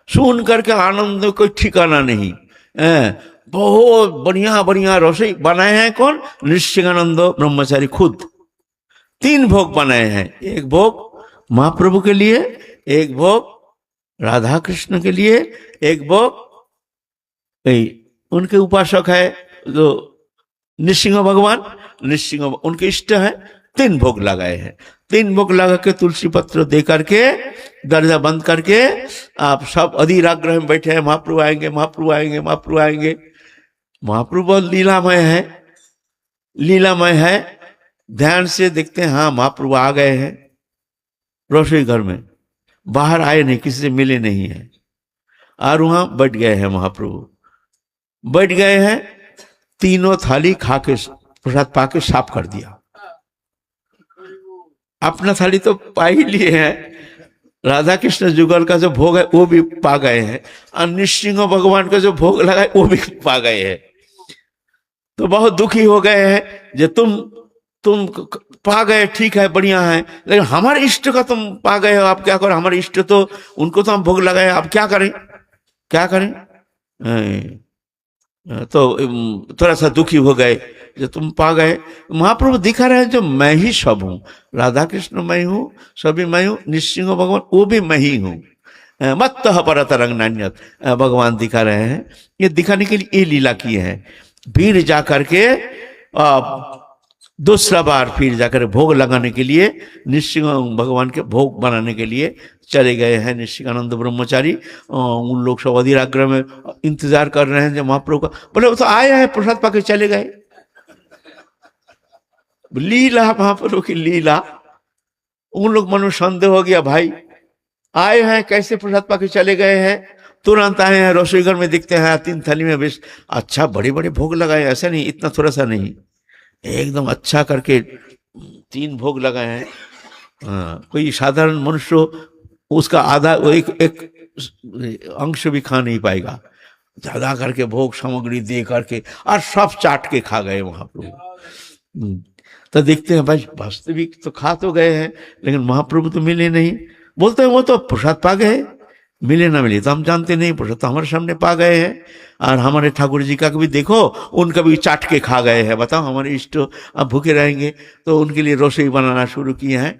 सुन करके आनंद कोई ठिकाना नहीं। बहुत बढ़िया बढ़िया रसोई बनाए हैं, कौन? निश्चिंगानंद ब्रह्मचारी खुद। 3 भोग बनाए हैं, एक भोग महाप्रभु के लिए, एक भोग राधा कृष्ण के लिए, एक भोग उनके उपासक है जो निसिंह भगवान, निसिंह उनके इष्ट है। 3 भोग लगाए हैं। 3 भोग लगा के तुलसी पत्र दे करके दरवाजा बंद करके आप सब अधीर आग्रह में बैठे हैं, महाप्रभु आएंगे, महाप्रभु आएंगे, महाप्रभु आएंगे। महाप्रभु बहुत लीलामय है, लीलामय है। ध्यान से देखते हैं, हाँ महाप्रभु आ गए हैं रसोई घर में, बाहर आए नहीं, किसी से मिले नहीं है, और वहां बैठ गए हैं महाप्रभु, बैठ गए हैं। 3 थाली खा के प्रसाद पाके साफ कर दिया। अपना थाली तो पा ही लिए हैं, राधा कृष्ण जुगल का जो भोग है वो भी पा गए हैं, और नृसिंह भगवान का जो भोग लगा है वो भी पा गए हैं। तो बहुत दुखी हो गए हैं, जो तुम पा गए, ठीक है, बढ़िया है, लेकिन हमारे इष्ट का तुम पा गए हो, आप क्या करो? हमारे इष्ट तो उनको तो हम भोग लगाए, आप क्या करें, क्या करें? तो थोड़ा सा दुखी हो गए जो तुम पा गए। महाप्रभु दिखा रहे हैं जो मैं ही सब हूँ, राधा कृष्ण मैं हूँ, सभी मैं हूँ, निश्चिंग भगवान वो भी मैं ही हूँ, मत परत रंग नान्यत भगवान दिखा रहे हैं। ये दिखाने के लिए ये लीला किए हैं। फिर जा करके दूसरा बार फिर जाकर भोग लगाने के लिए निश्चिंग भगवान के भोग बनाने के लिए चले गए हैं निश्चिकानंद ब्रह्मचारी। उन लोग सब अधीर आग्रह में इंतजार कर रहे हैं जब महाप्रभु का, बोले वो तो आए हैं प्रसाद पाके चले गए। लीला महाप्रभु की लीला, उन लोग मन में संदेह हो गया, भाई आए हैं कैसे प्रसाद पाके चले गए हैं। तुरंत आए हैं रसोई घर में, दिखते हैं 3 थाली में बेश अच्छा बड़े बड़े भोग लगाए, ऐसा नहीं इतना थोड़ा सा नहीं, एकदम अच्छा करके 3 भोग लगाए हैं। कोई साधारण मनुष्य उसका आधा एक अंश भी खा नहीं पाएगा, ज्यादा करके भोग सामग्री दे करके और सब चाट के खा गए महाप्रभु। तो देखते हैं भाई वास्तविक तो खा तो गए हैं लेकिन महाप्रभु तो मिले नहीं। बोलते हैं वो तो प्रसाद पा गए, मिले ना मिले तो हम जानते नहीं, प्रसाद तो हमारे सामने पा गए हैं। और हमारे ठाकुर जी का भी देखो, उनका भी चाट के खा गए हैं। बताओ हमारे इष्ट अब भूखे रहेंगे, तो उनके लिए रसोई बनाना शुरू किए हैं।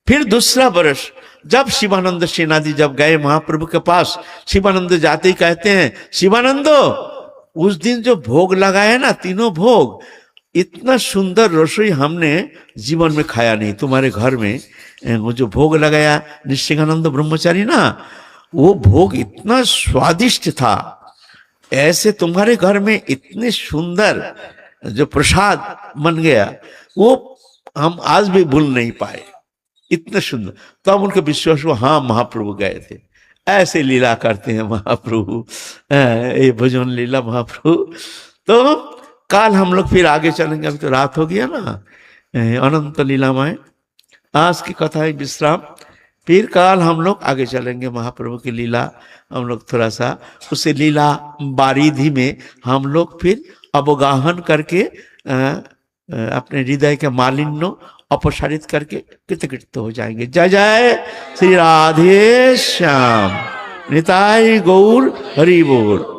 फिर दूसरा वर्ष जब शिवानंद सेनादी जब गए महाप्रभु के पास, शिवानंद जाते ही कहते हैं, शिवानंद उस दिन जो भोग लगाए ना 3 भोग, इतना सुंदर रसोई हमने जीवन में खाया नहीं। तुम्हारे घर में वो जो भोग लगाया निश्चिकानंद ब्रह्मचारी ना, वो भोग इतना स्वादिष्ट था, ऐसे तुम्हारे घर में इतने सुंदर जो प्रसाद बन गया वो हम आज भी भूल नहीं पाए, इतना सुंदर। तब उनके विश्वास हुआ, हाँ महाप्रभु गए थे। ऐसे लीला करते हैं महाप्रभु, ये भजन लीला महाप्रभु। तो काल हम लोग फिर आगे चलेंगे, अभी तो रात हो गया ना, अनंत लीलामय। आज की कथा है विश्राम, फिर काल हम लोग आगे चलेंगे महाप्रभु की लीला। हम लोग थोड़ा सा उसे लीला बारिधि में हम लोग फिर अवगाहन करके अपने हृदय के मालिन्य अपसारित करके कृतकृत हो जाएंगे। जय जय श्री राधे श्याम, निताई गौर हरि बोल।